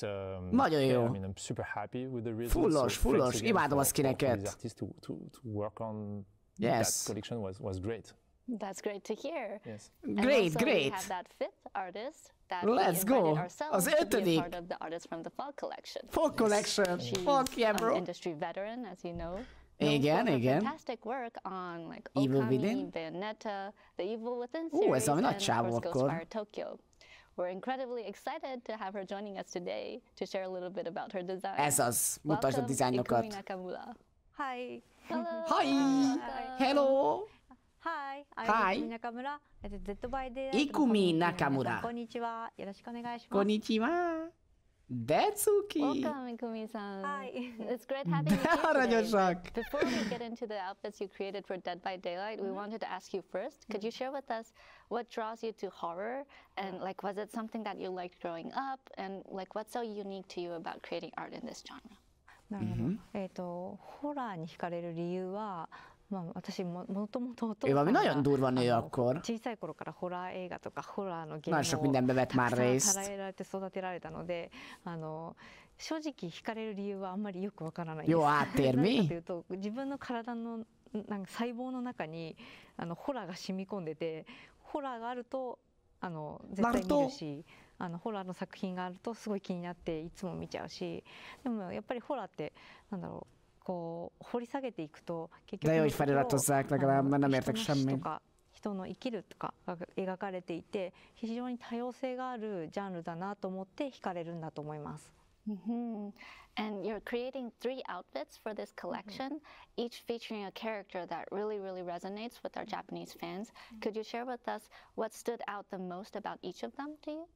nagyon jó. I mean, I'm super happy with the results. Fullos, imádom a skineket. To work on yes. That collection was great. That's great to hear. Yes. Great. We have that 5th artist that Let's we invited go. ourselves to be a part of the artist from the Fog Collection. Fog Collection. She's Fuck yeah, bro. An industry veteran, as you know. Igen. Fantastic work on like Okami, Bayonetta, the Evil Within series, ez valami nagy csávó and of course akkor. Ghostwire Tokyo. We're incredibly excited to have her joining us today to share a little bit about her design. Ez az, mutasd a dizájnokat. Ikumi Nakamura. Hi. Hello. Hi. Hello. Hi, I'm Ikumi Nakamura. Ikumi Nakamura. こんにちは。よろしくお願いします。こんにちは。Detsuki. Welcome, Ikumi-san. Hi. It's great having you here Aranyosak. today. Before we get into the outfits you created for Dead by Daylight, we wanted to ask you first, could you share with us what draws you to horror? And like, was it something that you liked growing up? And like, what's so unique to you about creating art in this genre? なるほど。ホラーに惹かれる理由は、まあ私もともとお父さんが小さい頃からホラー映画とかホラーのゲームをたくさん捉えられて育てられたので、正直惹かれる理由はあんまりよくわからないです。なぜかというと自分の体のなんか細胞の中にホラーが染み込んでて、ホラーがあると絶対見るし。ホラーの作品があるとすごい気になっていつも見ちゃうし、でもやっぱりホラーってなんだろう、こう掘り下げていくと結局人の生きるとかが描かれていて、非常に多様性があるジャンルだなと思って惹かれるんだと思います。And you're creating 3 outfits for this collection, each featuring a character that really, really resonates with our Japanese fans. Could you share with us what stood out the most about each of them to you?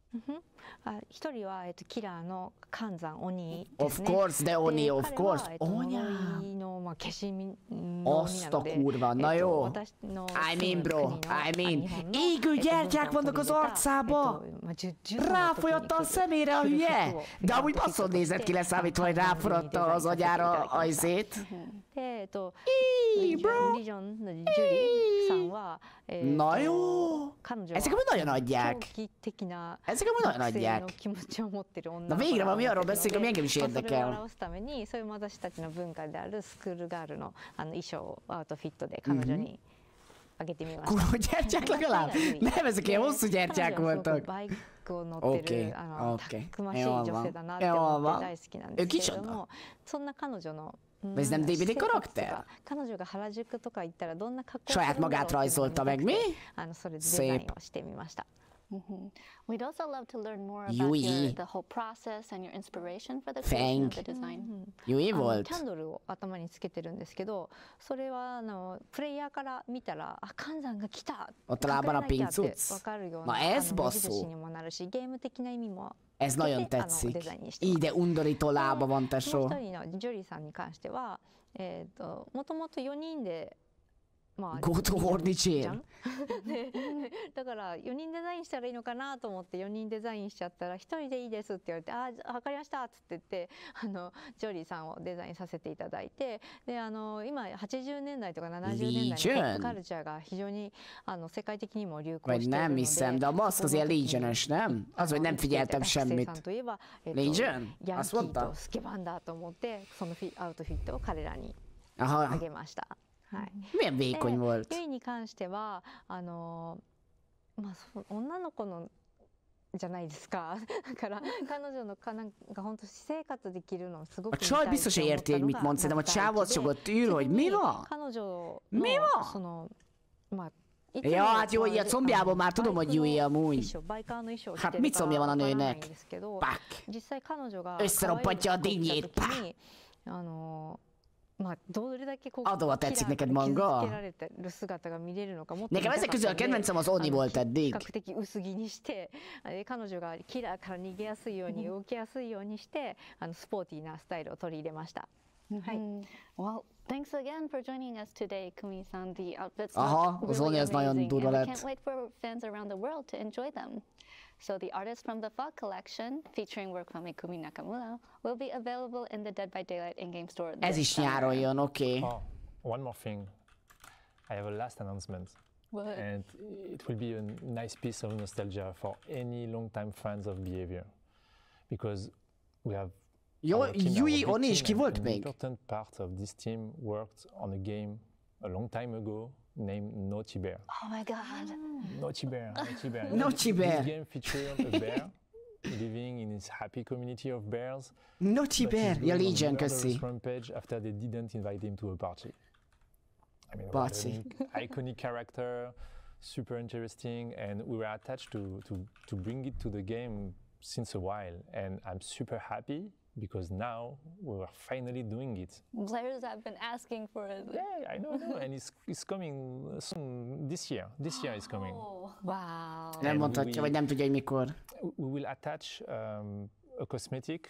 一人はキラーの寒山鬼ですね。Of course, the Oni, of course. Onya. の消し身の鬼なので。kurva, na jó. I mean, bro, I mean. Égő gyertyák vannak az arcába. Ráfolyadta a szemére a hülye. De amúgy basszol nézett ki leszámítva, hogy ráforadta az agyára ajzét. Na jó. Ezek amúgy nagyon adják. ezek amúgy nagyon adják. Na végre valami arról beszélünk, ami engem is érdekel. Kurva gyertyák legalább? Nem, ezek ilyen hosszú gyertyák voltak. Oké. Jól van. Ő kicsoda? Ez nem DBD karakter? Saját magát rajzolta meg, mi? Szép. We'd also love to learn more about the whole process and your inspiration for the creation of the design. キャンドルを頭につけてるんですけど、それはプレイヤーから見たら、あ、寒山が来た。Ott általában a pincuc. わかるよう Na な ez 目印 basszó. にもなるし、ゲーム的な意味も Ez nagyon tetszik. Így, de undorító lába van, もう tesó. 一人のジョリーさんに関しては、もともと4人で Go to war nincsen. だから4人デザインしたらいいのかなと思って4人デザインしちゃったら1人でいいですって言われて、ああ分かりましたっつって言ってジョリーさんをデザインさせていただいて、で今80年代とか70年代のポップカルチャーが非常に世界的にも流行しているので、 nem hiszem, de a maszk az ilyen Legion-ös, nem? Az, hogy nem figyeltem semmit. Legion? Azt mondta? スケバンだと思ってそのアウトフィットを彼らにあげました。 Milyen vékony volt. ユイに関しては女の子のじゃないですか。だから彼女のなんか本当私生活できるのすごく A csaj biztos, hogy érti, hogy mit mond, szerintem a csávó az csak ott ül, hogy mi van? 彼女 Mi van? そのJa, hát jó, ilyen combjából már tudom, hogy Yui amúgy. Hát mit combja van a nőnek? Pak! Összeroppantja a dinnyét, pak! Adóval tetszik neked manga? Nekem ezek közül a kedvencem az Oni volt eddig. Well, thanks again for joining us today, Ikumi-san. The outfits az look Oni really az nagyon amazing, durva and we lett. can't wait for fans around the world to enjoy them. So the Artists from the Fog collection, featuring work from Ikumi Nakamura, will be available in the Dead by Daylight in-game store. Ez is nyáron jön, oké. One more thing. I have a last announcement. What? And it will be a nice piece of nostalgia for any long-time fans of Behavior. Because we have Jó, Yui, Oni is ki volt an még? important part of this team worked on a game a long time ago named Naughty Bear. Oh my god. Naughty Bear, Naughty Bear. Naughty Bear. This game featured a bear living in his happy community of bears. Naughty Bear, ja Legion, köszi. Rampage after they didn't invite him to a party. I mean, Party. what an iconic character, super interesting, and we were attached to bring it to the game since a while, and I'm super happy because now we are finally doing it. Players have been asking for it. Yeah, I know, and it's coming soon. This year is coming. Wow. Nem mondhatja, vagy nem tudja, hogy mikor. We will attach a cosmetic.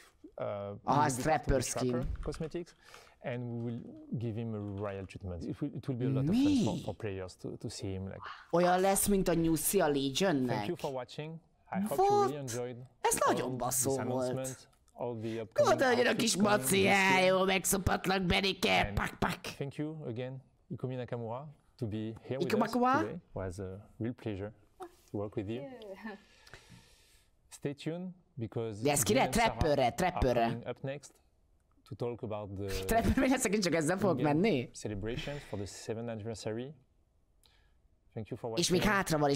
Strapper skin. Cosmetics, and we will give him a royal treatment. It will be a lot of fun for players to see him. Like. Olyan lesz, mint a Nyuszi a Legionnek. Thank you for watching. I hope you really enjoyed. Ez nagyon basszó volt. Gondolj, a kis maci, jó, megszopatlak Benike, pak. Thank you again, Ikumi Nakamura, to be here with us today. It was a real pleasure to work with you. Stay tuned, because Trapperre. Up next to talk about the celebrations for the 7th anniversary. Thank you for watching. És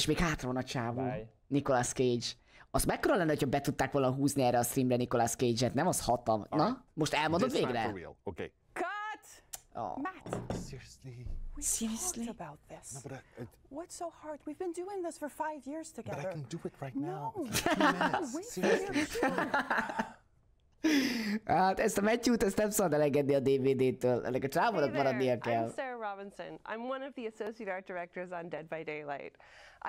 még hátra van a csávó. Nicolas Cage. Az mekkora lenne, hogyha be tudták volna húzni erre a streamre Nicolas Cage-et, nem? Az hatam. Na, most elmondod végre? Okay. Cut! Oh. Matt! Seriously? We talked about this. No, but What's so hard? We've been doing this for 5 years together. But I can do it right now. No. It's 2 minutes. Seriously. Hát ezt a Matthew-t ezt nem szabad elengedni a DVD-től. Ennek a csávónak maradnia kell. I'm Sarah Robinson. I'm one of the associate art directors on Dead by Daylight.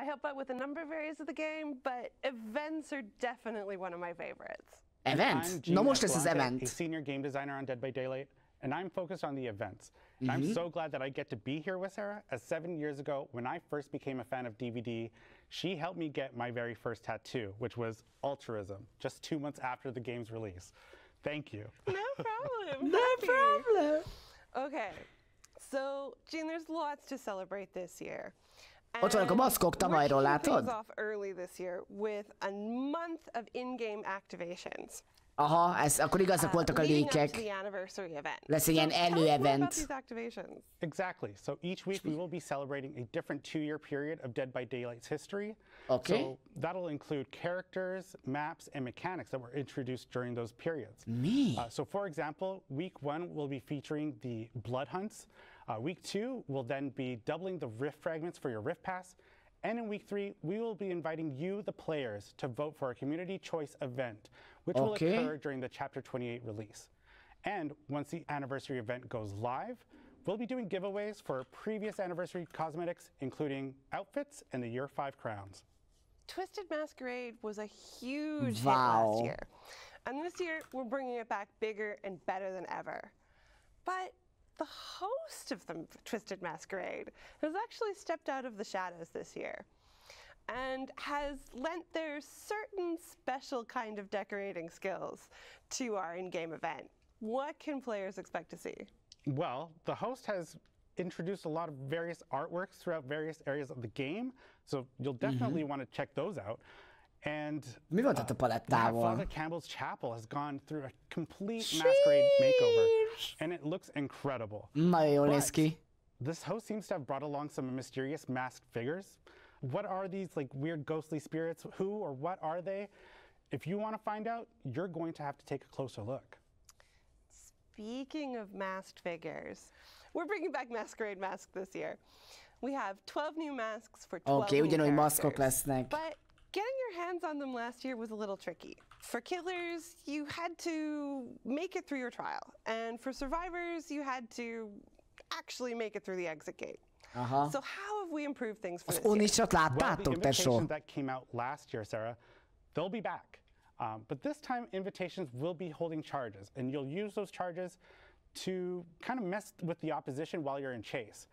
I help out with a number of areas of the game, but events are definitely one of my favorites. Event? No most ez az event. A senior game designer on Dead by Daylight, and I'm focused on the events. I'm so glad that I get to be here with Sarah, as 7 years ago, when I first became a fan of DVD, she helped me get my very first tattoo, which was altruism, just 2 months after the game's release. Thank you. No problem. No problem. Okay, so Jean, there's lots to celebrate this year. Ott vannak a maszkok tavalyról, látod? Off early this year with a month of in-game activations. Aha, akkor igazak voltak a lékek. Lesz egy ilyen elő-event. Exactly. So each week we will be celebrating a different 2-year period of Dead by Daylight's history. Okay. So that'll include characters, maps, and mechanics that were introduced during those periods. Me. So for example, week 1 will be featuring the blood hunts. Week 2 will then be doubling the rift fragments for your rift pass. And in week 3, we will be inviting you, the players, to vote for a community choice event, which will occur during the Chapter 28 release. And once the anniversary event goes live, we'll be doing giveaways for previous anniversary cosmetics, including outfits and the Year 5 crowns. Twisted Masquerade was a huge hit last year. And this year, we're bringing it back bigger and better than ever. But the host of the Twisted Masquerade has actually stepped out of the shadows this year and has lent their certain special kind of decorating skills to our in-game event. What can players expect to see? Well, the host has introduced a lot of various artworks throughout various areas of the game, so you'll definitely want to check those out. And Father Campbell's Chapel has gone through a complete masquerade makeover, and it looks incredible. This host seems to have brought along some mysterious masked figures. What are these like weird ghostly spirits? Who or what are they? If you want to find out, you're going to have to take a closer look. Speaking of masked figures, we're bringing back Masquerade Mask this year. We have 12 new masks for 12 new characters. But getting your hands on them last year was a little tricky. For killers, you had to make it through your trial. And for survivors, you had to actually make it through the exit gate. So how have we improved things for this year? Well, the invitations that came out last year, Sarah, they'll be back. But this time, invitations will be holding charges. And you'll use those charges to kind of mess with the opposition while you're in chase.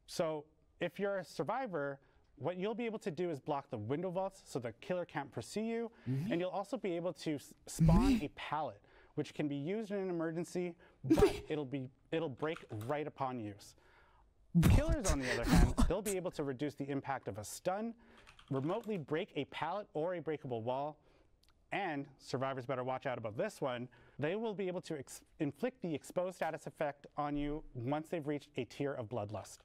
So if you're a survivor, what you'll be able to do is block the window vaults so the killer can't pursue you, and you'll also be able to spawn a pallet, which can be used in an emergency, but it'll break right upon use. Killers, on the other hand, they'll be able to reduce the impact of a stun, remotely break a pallet or a breakable wall, and survivors better watch out about this one, they will be able to inflict the exposed status effect on you once they've reached a tier of bloodlust.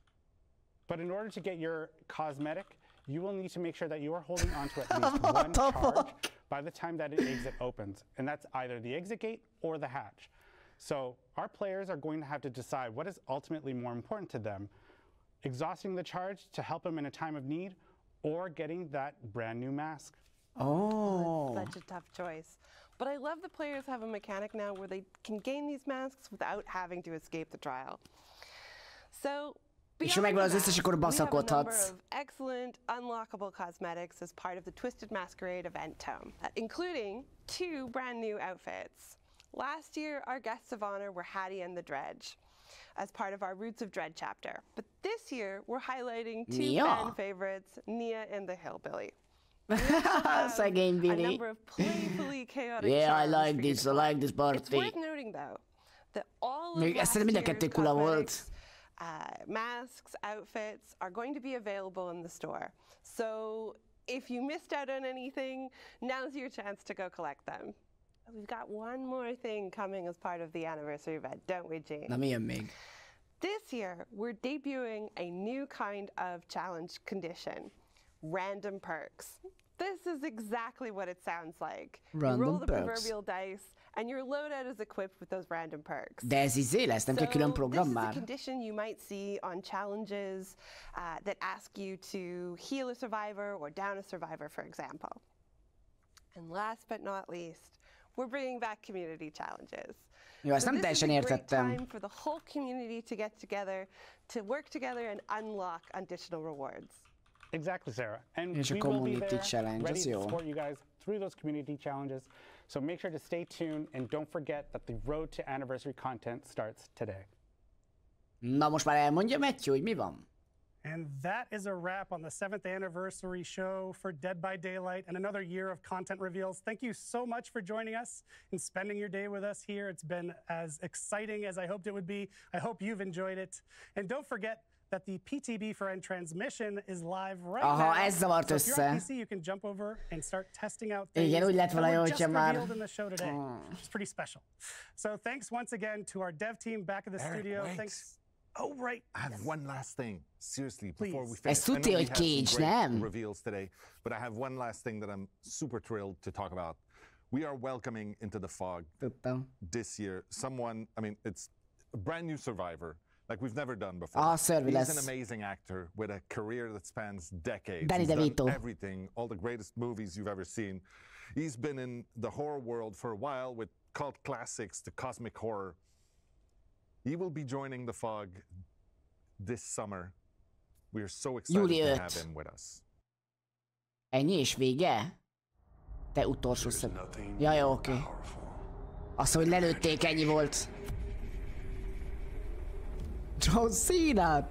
But in order to get your cosmetic, you will need to make sure that you are holding on to at least one charge by the time that an exit opens. And that's either the exit gate or the hatch. So our players are going to have to decide what is ultimately more important to them, exhausting the charge to help them in a time of need, or getting that brand new mask. That's such a tough choice. But I love the players have a mechanic now where they can gain these masks without having to escape the trial. So És megvan az összes, akkor baszakodhatsz. Excellent unlockable cosmetics as part of the Twisted Masquerade event tome, including 2 brand new outfits. Last year, our guests of honor were Hattie and the Dredge as part of our Roots of Dread chapter. But this year, we're highlighting 2 fan favorites, Nia and the Hillbilly. Szegény Billy. A number of playfully chaotic I like this party. It's worth noting, though, that all of last year's cosmetics, masks, outfits are going to be available in the store. So if you missed out on anything, now's your chance to go collect them. We've got one more thing coming as part of the anniversary event, don't we, Gene? This year, we're debuting a new kind of challenge condition, random perks. This is exactly what it sounds like. Random you roll the perks. proverbial dice, and your loadout is equipped with those random perks. De ez izé lesz, nem kell külön program This is már. a condition you might see on challenges that ask you to heal a survivor or down a survivor, for example. And last but not least, we're bringing back community challenges. Jó, ezt nem teljesen értettem. Time for the whole community to get together, to work together and unlock additional rewards. Exactly, Sarah. And És a we will be community there challenge, ready az to jó. support you guys through those community challenges. So make sure to stay tuned and don't forget that the road to anniversary content starts today. Na most már elmondja Matthew, hogy mi van? And that is a wrap on the 7th anniversary show for Dead by Daylight and another year of content reveals. Thank you so much for joining us and spending your day with us here. It's been as exciting as I hoped it would be. I hope you've enjoyed it. And don't forget, that the PTB for End transmission is live right Aha, now. ez zavart So if you're on össze. PC, you can jump over and start testing out things Igen, úgy lett that volna jó, were just hogyha már... revealed in the show today, which is pretty special. So thanks once again to our dev team back at the Eric, studio. wait. Thanks. Oh, right. I have one last thing, seriously, Please. before we finish. Ez tudja, hogy Cage, nem? Reveals today, but I have one last thing that I'm super thrilled to talk about. We are welcoming into the fog this year someone, I mean, it's a brand new survivor, like we've never done before. Ah, szörvi He's lesz. an amazing actor with a career that spans decades. Danny He's DeVito. done everything, all the greatest movies you've ever seen. He's been in the horror world for a while with cult classics to cosmic horror. He will be joining the fog this summer. We are so excited Júli to 5. have him with us. Ennyi és vége? Te utolsó szög. Ja, jó, oké. Azt, hogy lelőtték, ennyi volt. John Cena!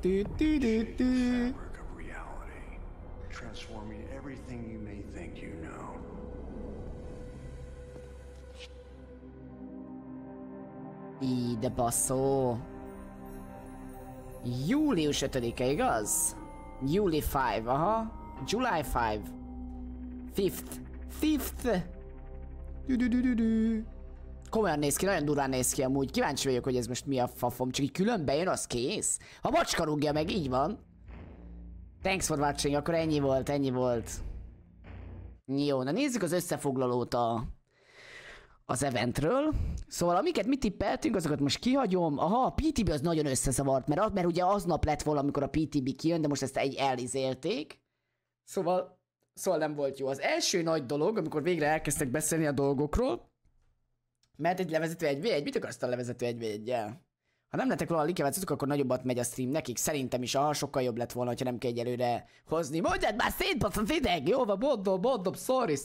Transforming everything you may think you know. De basszó. Július 5-e, igaz? Júli 5, aha. July 5. 5th. Komolyan néz ki, nagyon durván néz ki amúgy. Kíváncsi vagyok, hogy ez most mi a fafom. Csak így külön bejön, az kész. Ha macska rúgja meg, így van. Thanks for watching, akkor ennyi volt. Jó, na nézzük az összefoglalót az eventről. Szóval amiket mi tippeltünk, azokat most kihagyom. Aha, a PTB az nagyon összezavart, mert ugye aznap lett volna, amikor a PTB kijön, de most ezt elizélték. Szóval nem volt jó. Az első nagy dolog, amikor végre elkezdtek beszélni a dolgokról, mert egy levezető 1v1, mit akarsz a levezető 1v1-jel? Ha nem lettek volna a likevet, akkor nagyobbat megy a stream nekik. Szerintem is, sokkal jobb lett volna, ha nem kell egyelőre hozni. Mondjad már szétbasz az ideg! Jó van, mondom, sorry.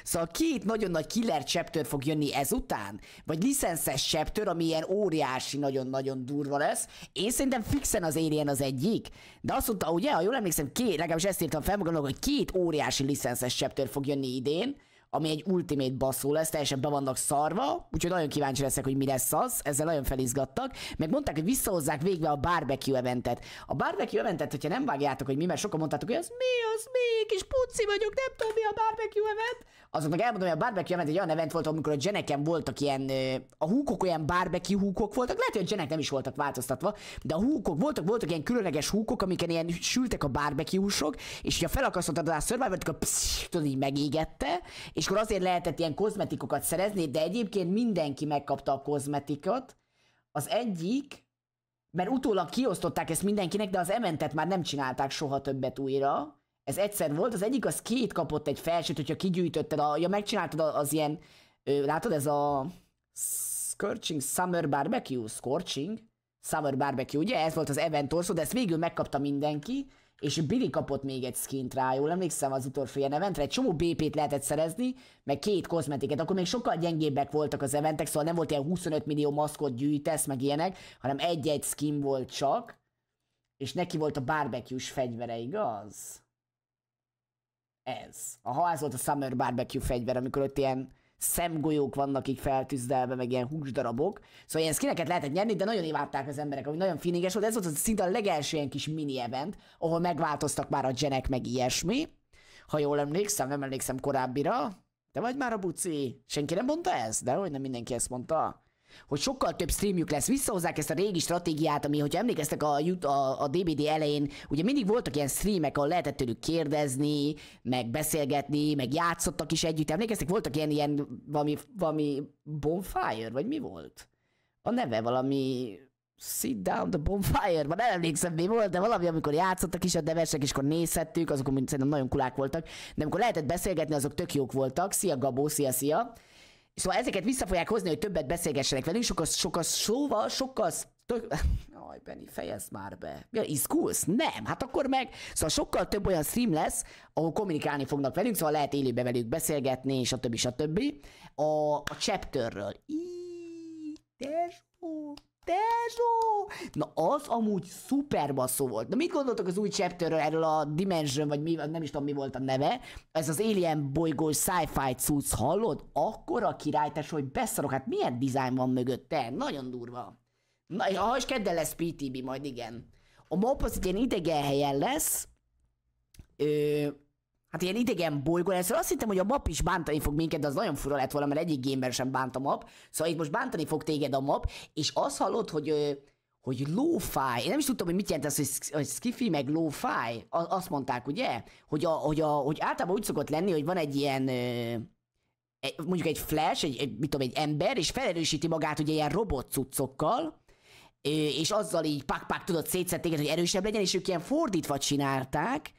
Szóval két nagyon nagy killer chapter fog jönni ezután. Vagy licenszes chapter, ami ilyen óriási, nagyon-nagyon durva lesz. Én szerintem fixen az Alien az egyik. De azt mondta, ugye, ha jól emlékszem, legalábbis ezt írtam fel magamnak, hogy két óriási licenszes chapter fog jönni idén, ami egy ultimate basszó lesz, teljesen be vannak szarva, úgyhogy nagyon kíváncsi leszek, hogy mi lesz az, ezzel nagyon felizgattak. Meg mondták, hogy visszahozzák végre a BBQ Eventet. A BBQ Eventet, hogyha nem vágjátok, hogy mi, mert sokan mondtátok, hogy az mi, kis puci vagyok, nem tudom mi a BBQ Event. Azoknak elmondom, hogy a BBQ Event egy olyan event volt, amikor a geneken voltak ilyen, a húkok olyan barbecue húkok voltak, lehet, hogy a genek nem is voltak változtatva, de a húkok voltak ilyen különleges húkok, amiken ilyen sültek a barbecue húsok, és ha felakasztottad a Survivor-t, akkor tudod, így megégette, és akkor azért lehetett ilyen kozmetikokat szerezni, de egyébként mindenki megkapta a kozmetikot. Az egyik, mert utólag kiosztották ezt mindenkinek, de az eventet már nem csinálták soha többet újra. Ez egyszer volt, az egyik az két kapott egy felsőt, hogyha kigyűjtötted, megcsináltad az ilyen, látod, ez a Summer Barbecue, ugye? Ez volt az event orszó, de ezt végül megkapta mindenki, és Billy kapott még egy skint rá, jól emlékszem az utolsó ilyen eventre, egy csomó BP-t lehetett szerezni, meg két kozmetiket, akkor még sokkal gyengébbek voltak az eventek, szóval nem volt ilyen 25 millió maszkot gyűjtesz, meg ilyenek, hanem egy-egy skin volt csak, és neki volt a barbecue-s fegyvere, igaz? Ez. Ez volt a Summer Barbecue fegyver, amikor ott ilyen szemgolyók vannak így feltűzdelve, meg ilyen húsdarabok. Szóval ilyen skineket lehetett nyerni, de nagyon imádták az emberek, ami nagyon feelinges volt. Ez volt szinte a legelső ilyen kis mini event, ahol megváltoztak már a genek, meg ilyesmi. Ha jól emlékszem, nem emlékszem korábbira. Te vagy már a buci? Senki nem mondta ezt? De hogy nem mindenki ezt mondta? Hogy sokkal több streamjük lesz, visszahozzák ezt a régi stratégiát, ami, hogyha emlékeztek a DBD elején, ugye mindig voltak ilyen streamek, ahol lehetett tőlük kérdezni, meg beszélgetni, meg játszottak is együtt. Emlékeztek, voltak ilyen valami bonfire, vagy mi volt? A neve valami sit down the bonfire, nem emlékszem mi volt, de valami, amikor játszottak is a devesek, és akkor nézhettük, azok szerintem nagyon kulák voltak, de amikor lehetett beszélgetni, azok tök jók voltak. Szia Gabó, szia! Szóval ezeket vissza fogják hozni, hogy többet beszélgessenek velünk, sokkal Aj, Benni, fejezd már be. Ja, izgulsz? Nem, hát akkor meg. Szóval sokkal több olyan stream lesz, ahol kommunikálni fognak velünk, szóval lehet élőbe velük beszélgetni, stb. A chapterről. Tesó! Na az amúgy szuper basszó volt. Na mit gondoltok az új chapterről, erről a Dimension, vagy mi, nem is tudom mi volt a neve, ez az Alien bolygós sci-fi cucc, hallod? Akkora király, tesó, hogy beszarok, hát milyen dizájn van mögötte, nagyon durva. Na, és kedden lesz PTB majd, igen. A map az egy ilyen idegen helyen lesz. Hát ilyen idegen bolygón. Először azt hittem, hogy a map is bántani fog minket, de az nagyon fura lett volna, mert egyik gamer sem bánt a map. Szóval itt most bántani fog téged a map, és azt hallod, hogy lo-fi. Én nem is tudtam, hogy mit jelent ez, hogy skifi meg lo-fi. Azt mondták, ugye? Hogy általában úgy szokott lenni, hogy van egy ilyen... mondjuk egy flash, mit tudom, egy ember, és felerősíti magát ugye ilyen robot cuccokkal, és azzal így pak tudod szétszed téged, hogy erősebb legyen, és ők ilyen fordítva csinálták,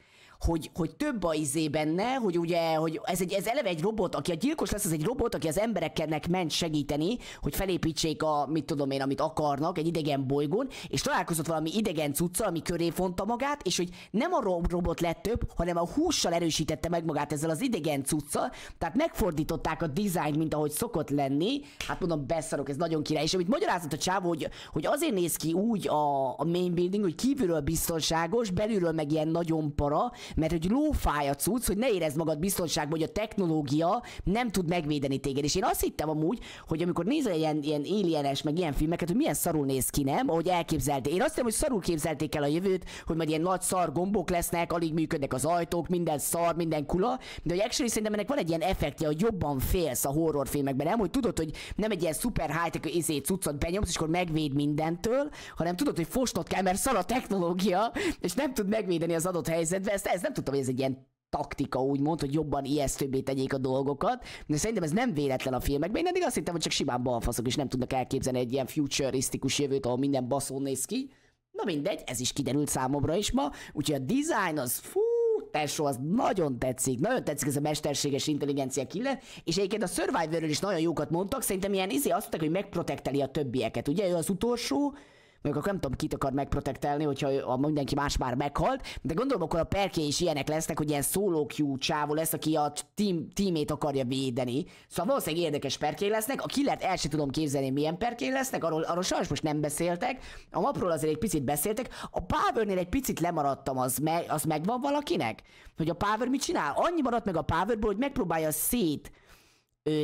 hogy több a izé benne, hogy ugye, hogy ez eleve egy robot, aki a gyilkos lesz, az egy robot, aki az embereknek ment segíteni, hogy felépítsék mit tudom én, amit akarnak egy idegen bolygón, és találkozott valami idegen cuccal, ami köré fonta magát, és hogy nem a robot lett több, hanem a hússal erősítette meg magát ezzel az idegen cuccal, tehát megfordították a dizájnt, mint ahogy szokott lenni. Hát mondom, beszarok, ez nagyon király. És amit magyarázott a csávó, hogy azért néz ki úgy a main building, hogy kívülről biztonságos, belülről meg ilyen nagyon para, mert hogy lófáj a cucc, hogy ne érezd magad biztonságban, hogy a technológia nem tud megvédeni téged. És én azt hittem amúgy, hogy amikor nézel ilyen alienes, meg ilyen filmeket, hogy milyen szarul néz ki, nem? Ahogy elképzelték. Én azt hittem, hogy szarul képzelték el a jövőt, hogy majd ilyen nagy szar gombok lesznek, alig működnek az ajtók, minden szar, minden kula, de hogy actually szerintem ennek van egy ilyen effektje, hogy jobban félsz a horrorfilmekben, nem? Hogy tudod, hogy nem egy ilyen szuper high-tech cuccot benyomsz, és akkor megvéd mindentől, hanem tudod, hogy fosnod kell, mert szar a technológia, és nem tud megvédeni az adott helyzetben. Ezt nem tudtam, hogy ez egy ilyen taktika, úgymond, hogy jobban ijesztőbbé tegyék a dolgokat, de szerintem ez nem véletlen a filmekben. Én eddig azt hittem, hogy csak simán balfaszok, és nem tudnak elképzelni egy ilyen futurisztikus jövőt, ahol minden baszón néz ki. Na mindegy, ez is kiderült számomra is ma, úgyhogy a design az tesó, az nagyon tetszik ez a mesterséges intelligencia killer, és egyébként a Survivorről is nagyon jókat mondtak, szerintem ilyen azt mondták, hogy megprotekteli a többieket, ugye ő az utolsó, mondjuk akkor nem tudom, kit akar megprotektelni, hogyha mindenki más már meghalt, de gondolom akkor a perké is ilyenek lesznek, hogy ilyen solo queue csávó lesz, aki a teamét akarja védeni. Szóval valószínűleg érdekes perké lesznek, a killert el sem tudom képzelni, milyen perké lesznek, arról sajnos most nem beszéltek, a mapról azért egy picit beszéltek, a Powernél egy picit lemaradtam, az megvan valakinek? Hogy a Power mit csinál? Annyi maradt meg a Powerből, hogy megpróbálja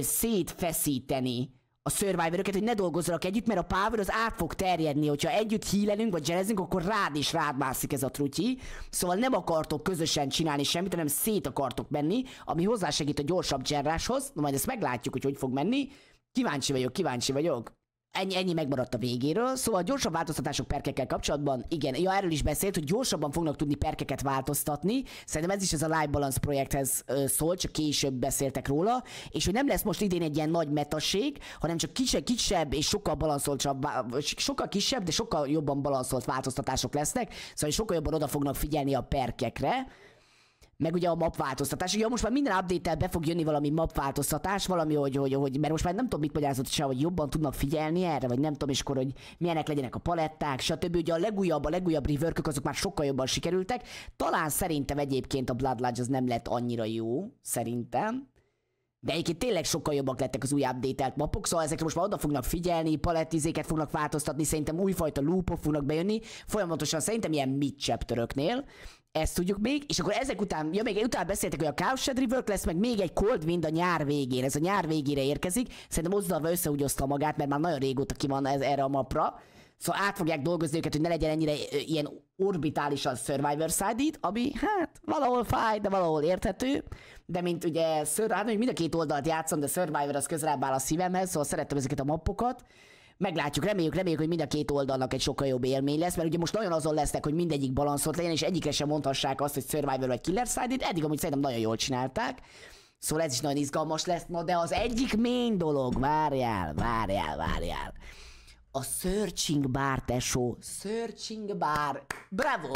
szétfeszíteni a Survivoröket, hogy ne dolgozzanak együtt, mert a Power az át fog terjedni, hogyha együtt healelünk vagy jazzünk, akkor rád mászik ez a trutyi. Szóval nem akartok közösen csinálni semmit, hanem szét akartok menni, ami hozzásegít a gyorsabb zsarráshoz. Na majd ezt meglátjuk, hogy fog menni. Kíváncsi vagyok. Ennyi megmaradt a végéről, szóval gyorsabb változtatások perkekkel kapcsolatban, igen, erről is beszélt, hogy gyorsabban fognak tudni perkeket változtatni, szerintem ez is ez a Life Balance projekthez szól, csak később beszéltek róla, és hogy nem lesz most idén egy ilyen nagy metaség, hanem csak kisebb és sokkal kisebb, de sokkal jobban balanszolt változtatások lesznek, szóval sokkal jobban oda fognak figyelni a perkekre. Meg ugye a map változtatás. Ugye most már minden update-tel be fog jönni valami map változtatás, valami, hogy mert most már nem tudom, mit magyarázott se, hogy jobban tudnak figyelni erre, vagy nem tudom, és akkor, hogy milyenek legyenek a paletták, stb. Ugye a legújabb reworkök azok már sokkal jobban sikerültek. Talán szerintem egyébként a Blood Lodge az nem lett annyira jó, szerintem. De egyébként tényleg sokkal jobbak lettek az új update-elt mapok, szóval ezekre most már oda fognak figyelni, palettizéket fognak változtatni, szerintem újfajta loopok fognak bejönni, folyamatosan szerintem ilyen mid-chapteröknél. Ezt tudjuk még, és akkor ezek után, még utána beszéltek, hogy a Chaos Shed rework lesz, meg még egy Cold Wind a nyár végén. Ez a nyár végére érkezik, szerintem Ozdalva összeúgyozta magát, mert már nagyon régóta ki van erre a mapra. Szóval át fogják dolgozni őket, hogy ne legyen ennyire ilyen orbitálisan Survivor side-it, ami hát valahol fáj, de valahol érthető. De mint ugye, mind a két oldalt játszom, de Survivor az közelebb áll a szívemhez, szóval szerettem ezeket a mappokat. Meglátjuk, reméljük, hogy mind a két oldalnak egy sokkal jobb élmény lesz, mert ugye most nagyon azon lesznek, hogy mindegyik balanszolt legyen, és egyikre sem mondhassák azt, hogy Survivor vagy Killer Side-it, eddig amúgy szerintem nagyon jól csinálták. Szóval ez is nagyon izgalmas lesz, na de az egyik main dolog, várjál. A Searching Bar, tesó. Searching Bar. Bravo.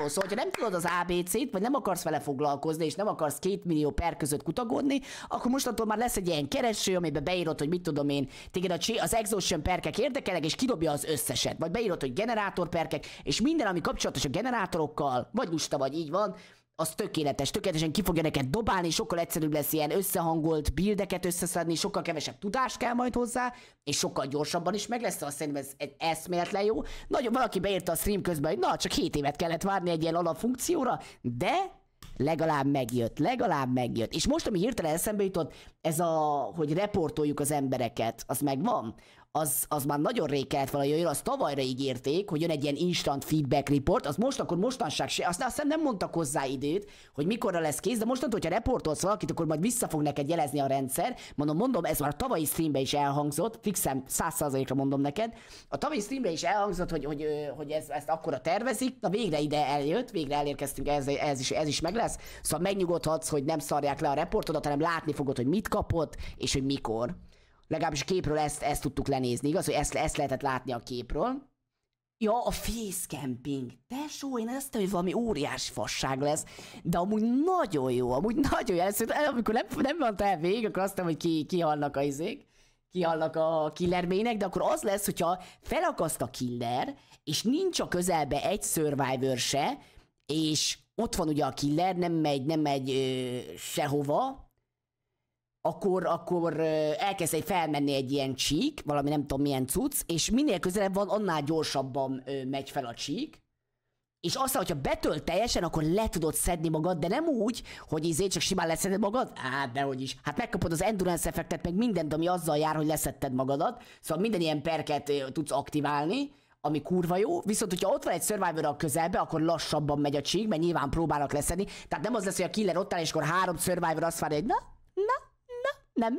Szóval, hogyha nem tudod az ABC-t, vagy nem akarsz vele foglalkozni, és nem akarsz 2 millió per között kutakodni, akkor mostantól már lesz egy ilyen kereső, amiben beírod, hogy mit tudom én, téged az exhaustion perkek érdekelnek, és kidobja az összeset. Vagy beírod, hogy generátor perkek, és minden, ami kapcsolatos a generátorokkal, vagy lusta, vagy így van, az tökéletesen ki fogja neked dobálni, sokkal egyszerűbb lesz ilyen összehangolt buildeket összeszedni, sokkal kevesebb tudás kell majd hozzá, és sokkal gyorsabban is meg lesz, azt szerintem ez egy eszméletlen jó. Nagyon valaki beírta a stream közben, hogy na, csak 7 évet kellett várni egy ilyen alapfunkcióra, de legalább megjött. És most, ami hirtelen eszembe jutott, ez hogy reportoljuk az embereket, az megvan. az már nagyon rég kellett valahogy jön, azt tavalyra ígérték, hogy jön egy ilyen instant feedback report, az most akkor mostanság se, azt hiszem nem mondtak hozzá időt, hogy mikorra lesz kész, de mostantól, hogyha reportolsz valakit, akkor majd vissza fog neked jelezni a rendszer. Mondom, ez már a tavalyi streamben is elhangzott, fixem 100%-ra mondom neked. A tavalyi streamben is elhangzott, hogy ezt akkora tervezik, na végre ide eljött, végre elérkeztünk, ez is meg lesz. Szóval megnyugodhatsz, hogy nem szarják le a reportodat, hanem látni fogod, hogy mit kapott, és hogy mikor. Legalábbis a képről ezt tudtuk lenézni, igaz, hogy ezt lehetett látni a képről. Ja, a facecamping. Tesó, én ezt hogy valami óriási fasság lesz, de amúgy nagyon jó. Amikor nem mondta el végig, akkor azt mondtam, hogy kihalnak kihalnak a killer mainek, de akkor az lesz, hogyha felakaszt a killer, és nincs a közelbe egy survivor se, és ott van ugye a killer, nem megy sehova, akkor elkezd felmenni egy ilyen csík, valami nem tudom milyen cucc, és minél közelebb van, annál gyorsabban megy fel a csík, és aztán, hogyha betölt teljesen, akkor le tudod szedni magad, de nem úgy, hogy csak simán leszeded magad, dehogy is. Hát megkapod az endurance effektet, meg mindent, ami azzal jár, hogy leszedted magadat, szóval minden ilyen perket tudsz aktiválni, ami kurva jó, viszont hogyha ott van egy survivor a közelbe, akkor lassabban megy a csík, mert nyilván próbálnak leszedni, tehát nem az lesz, hogy a killer ott áll, és akkor 3 survivor azt várja, hogy nem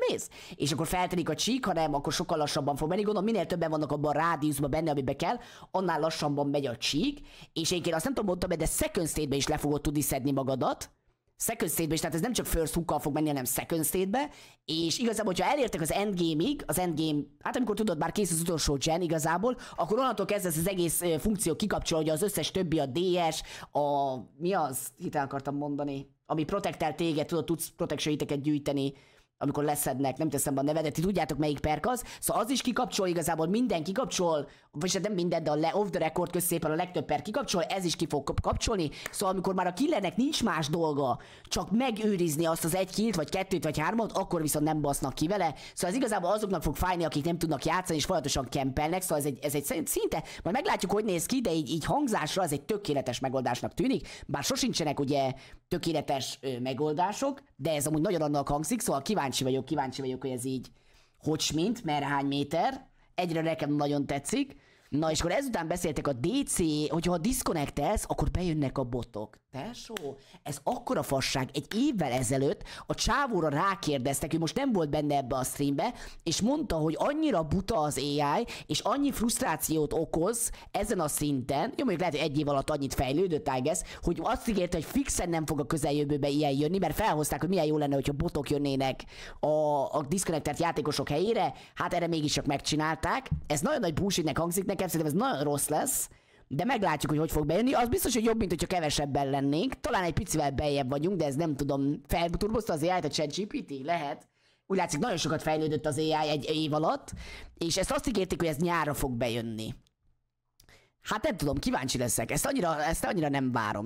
mész. És akkor feltelik a csík, hanem akkor sokkal lassabban fog menni. Gondolom, minél többen vannak abban a rádiuszban benne, amiben kell, annál lassabban megy a csík. És én azt nem tudom mondani, de second state-be is le fogod tudni szedni magadat. Second state-be is, tehát ez nem csak first hookkal fog menni, hanem second state-be. És igazából, hogyha elértek az endgame-ig, hát amikor tudod, már kész az utolsó gen igazából, akkor onnantól kezdve az egész funkció kikapcsol, hogy az összes többi, a DS, mi az, hirtelen akartam mondani, ami protektel téged, tudsz protection-iteket gyűjteni, amikor leszednek, nem teszem be a nevedet, ti tudjátok melyik perk az, szóval az is kikapcsol, igazából minden kikapcsol, vagy nem minden, de off the record közszépen a legtöbb perk kikapcsol, ez is ki fog kapcsolni, szóval amikor már a killernek nincs más dolga, csak megőrizni azt az 1 killt, vagy 2 vagy 3, akkor viszont nem basznak ki vele, szóval ez igazából azoknak fog fájni, akik nem tudnak játszani, és folyamatosan kempelnek, szóval ez egy szinte, majd meglátjuk, hogy néz ki, de így hangzásra ez egy tökéletes megoldásnak tűnik, bár sosincsenek ugye tökéletes megoldások, de ez amúgy nagyon annak hangzik, szóval kíváncsi vagyok, hogy ez így hogy merre méter. Egyre nekem nagyon tetszik. Na és akkor ezután beszéltek a DC, hogyha disconnectelsz, akkor bejönnek a botok. Tesó, ez akkora fasság. Egy évvel ezelőtt a csávóra rákérdeztek, ő most nem volt benne ebbe a streambe, és mondta, hogy annyira buta az AI, és annyi frusztrációt okoz ezen a szinten, jó, mondjuk lehet, hogy 1 év alatt annyit fejlődött, I guess, hogy azt ígérte, hogy fixen nem fog a közeljövőbe ilyen jönni, mert felhozták, hogy milyen jó lenne, hogyha botok jönnének a disconnectelt játékosok helyére, hát erre mégis csak megcsinálták. Ez nagyon nagy bullshitnek hangzik nekem, szerintem ez nagyon rossz lesz, de meglátjuk, hogy fog bejönni. Az biztos, hogy jobb, mint hogyha kevesebben lennénk. Talán egy picivel beljebb vagyunk, de ez nem tudom. Felturbozta az AI-t a ChatGPT? Lehet. Úgy látszik, nagyon sokat fejlődött az AI 1 év alatt, és ezt azt ígérték, hogy ez nyárra fog bejönni. Hát nem tudom, kíváncsi leszek. Ezt annyira nem várom.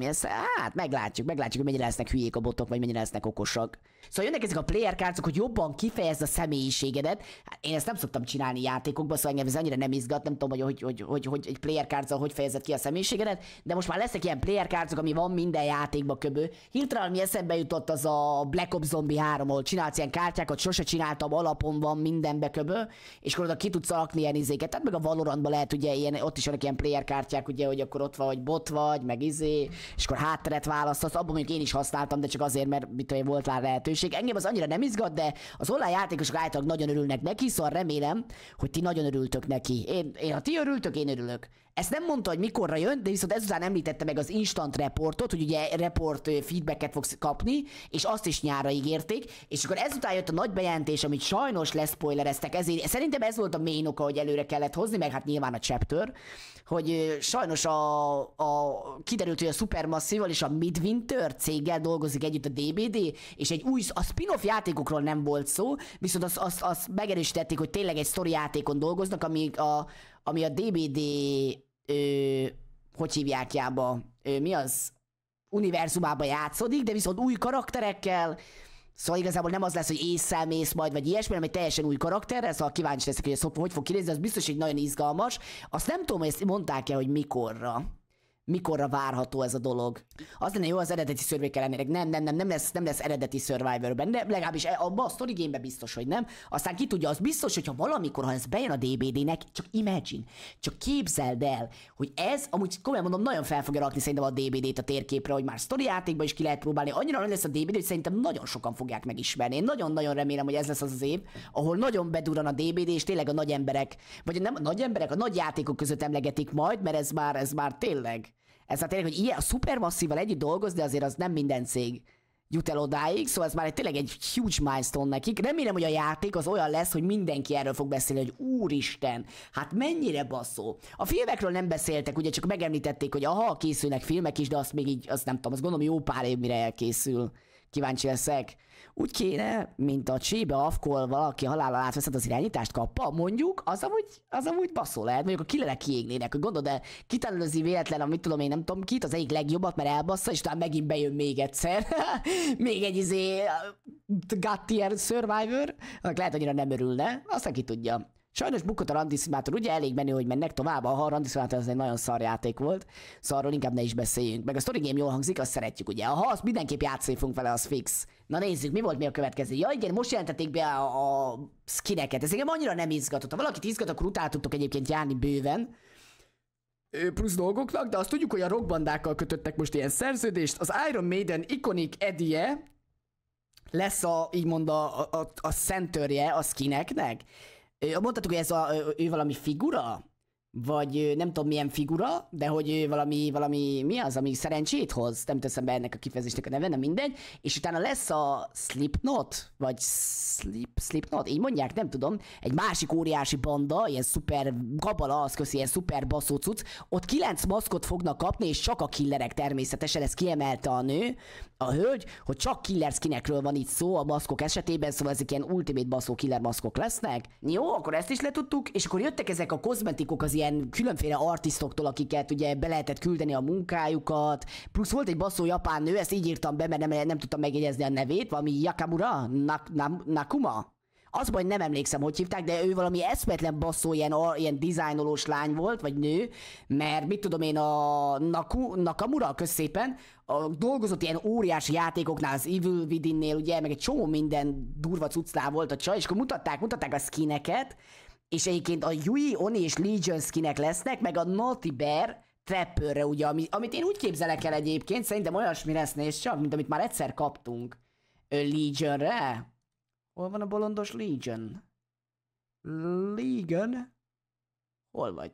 Hát meglátjuk, hogy mennyire lesznek hülyék a botok, vagy mennyire lesznek okosak. Szóval jönnek ezek a player cards-ok, hogy jobban kifejezd a személyiségedet. Hát én ezt nem szoktam csinálni játékokban, szóval engem ez annyira nem izgat, nem tudom, hogy egy player cards-al hogy fejezed ki a személyiségedet, de most már lesznek ilyen player cards-ok, ami van minden játékban köbő. Hirtelen mi eszembe jutott az a Black Ops Zombie 3, ahol csinálsz ilyen kártyákat, sose csináltam, alapon van mindenbe köbő, és akkor oda ki tudsz rakni ilyen izéket. Tehát meg a Valorantban lehet ugye ilyen, ott is vannak ilyen player kártyák, ugye, hogy akkor ott van, hogy bot vagy, meg és akkor hátteret választasz, abban mondjuk én is használtam, de csak azért, mert volt rá lehetőség. Engem az annyira nem izgat, de az online játékosok általában nagyon örülnek neki, szóval remélem, hogy ti nagyon örültök neki. Ha ti örültök, én örülök. Ezt nem mondta, hogy mikorra jön, de viszont ezután említette meg az instant reportot, hogy ugye report feedbacket fogsz kapni, és azt is nyárra ígérték, és akkor ezután jött a nagy bejelentés, amit sajnos leszpoilereztek, ezért szerintem ez volt a main oka, hogy előre kellett hozni, meg hát nyilván a chapter, hogy sajnos kiderült, hogy a Supermassive-val és a Midwinter céggel dolgozik együtt a DBD, és a spin-off játékokról nem volt szó, viszont azt megerősítették, hogy tényleg egy sztori játékon dolgoznak, ami a DBD hogy hívják jába, mi az? Univerzumába játszódik, de viszont új karakterekkel, szóval igazából nem az lesz, hogy ésszel mész majd, vagy ilyesmi, hanem egy teljesen új karakterrel, szóval kíváncsi leszek, hogy hogy fog kinézni, az biztos, hogy nagyon izgalmas. Azt nem tudom, hogy ezt mondták-e, hogy mikorra. mikorra várható ez a dolog. Az lenne jó, az eredeti szörvékkel lennének. Nem lesz eredeti Survivorben. De legalábbis abban a story game-ben biztos, hogy nem. Aztán ki tudja, az biztos, hogyha valamikor, ha ez bejön a DBD-nek, csak imagine, csak képzeld el, hogy ez, amúgy komolyan mondom, nagyon fel fogja rakni szerintem a DBD-t a térképre, hogy már story játékban is ki lehet próbálni. Annyira nagy lesz a DBD, hogy szerintem nagyon sokan fogják megismerni. Én nagyon-nagyon remélem, hogy ez lesz az év, ahol nagyon bedurran a DBD, és tényleg a nagy emberek, vagy nem a nagy emberek, a nagy játékok között emlegetik majd, mert ez már tényleg. Ez már tényleg, hogy ilyen a Supermassive-val együtt dolgozni, azért az nem minden cég jut el odáig, szóval ez már tényleg egy huge milestone nekik. Remélem, hogy a játék az olyan lesz, hogy mindenki erről fog beszélni, hogy úristen, hát mennyire basszó. A filmekről nem beszéltek, ugye csak megemlítették, hogy aha, készülnek filmek is, de azt még így, azt nem tudom, azt gondolom jó pár év mire elkészül. Kíváncsi leszek. Úgy kéne, mint a csébe afkol valaki halállal átveszed az irányítást kappa, mondjuk, az amúgy baszó lehet, mondjuk a killerek kiégnének, hogy gondolod, de kitánulözi véletlen, amit tudom én, nem tudom kit, az egyik legjobbat, mert elbassza, és utána megint bejön még egyszer. Még egy God tier Survivor, lehet annyira nem örülne, aztán ki tudja. Sajnos bukott a randiszimátor, ugye elég menő, hogy mennek tovább, a randiszimátor az egy nagyon szar játék volt, szóval arról inkább ne is beszéljünk. Meg a story game jól hangzik, azt szeretjük, ugye. Ha azt mindenképp játszani fogunk vele, az fix. Na nézzük, mi volt mi a következő? Ja igen, most jelentették be a skineket, ez engem annyira nem izgatott. Ha valakit izgat, akkor utána tudtok egyébként járni bőven. Plusz dolgoknak, de azt tudjuk, hogy a rockbandákkal kötöttek most ilyen szerződést. Az IronMaiden ikonik Eddie lesz úgymond a centerje a skineknek. Mondhatjuk, hogy ez ő valami figura? Vagy nem tudom milyen figura, de hogy ő valami mi az, ami szerencsét hoz? Nem teszem be ennek a kifejezésnek a neve, nem mindegy. És utána lesz a Slipknot, vagy Slipknot, így mondják, nem tudom. Egy másik óriási banda, ilyen szuper gabala, az köszi, ilyen szuper baszó cucc. Ott 9 maszkot fognak kapni, és csak a killerek természetesen, ezt kiemelte a hölgy, hogy csak killer skinekről van itt szó a maszkok esetében, szóval ezek ilyen ultimate baszó killer maszkok lesznek. Jó, akkor ezt is letudtuk, és akkor jöttek ezek a kozmetikok az ilyen különféle artistoktól, akiket ugye be lehetett küldeni a munkájukat, plusz volt egy baszó japán nő, ezt így írtam be, mert nem tudtam megjegyezni a nevét, valami Nakamura? Nakuma? Az baj, nem emlékszem, hogy hívták, de ő valami eszmetlen basszó, ilyen dizájnolós lány volt, vagy nő, mert mit tudom én, a Nakamura, közszépen, dolgozott ilyen óriási játékoknál, az Evil Within-nél, ugye, meg egy csomó minden durva cuccnál volt a csaj, és akkor mutatták a skineket, és egyébként a Yui, Oni és Legion skinek lesznek, meg a Naughty Bear Trapperre, ugye, amit én úgy képzelek el egyébként, szerintem olyasmi lesz, nézd csak, mint amit már egyszer kaptunk Legionre. Hol van a bolondos Legion? Legion? Hol vagy?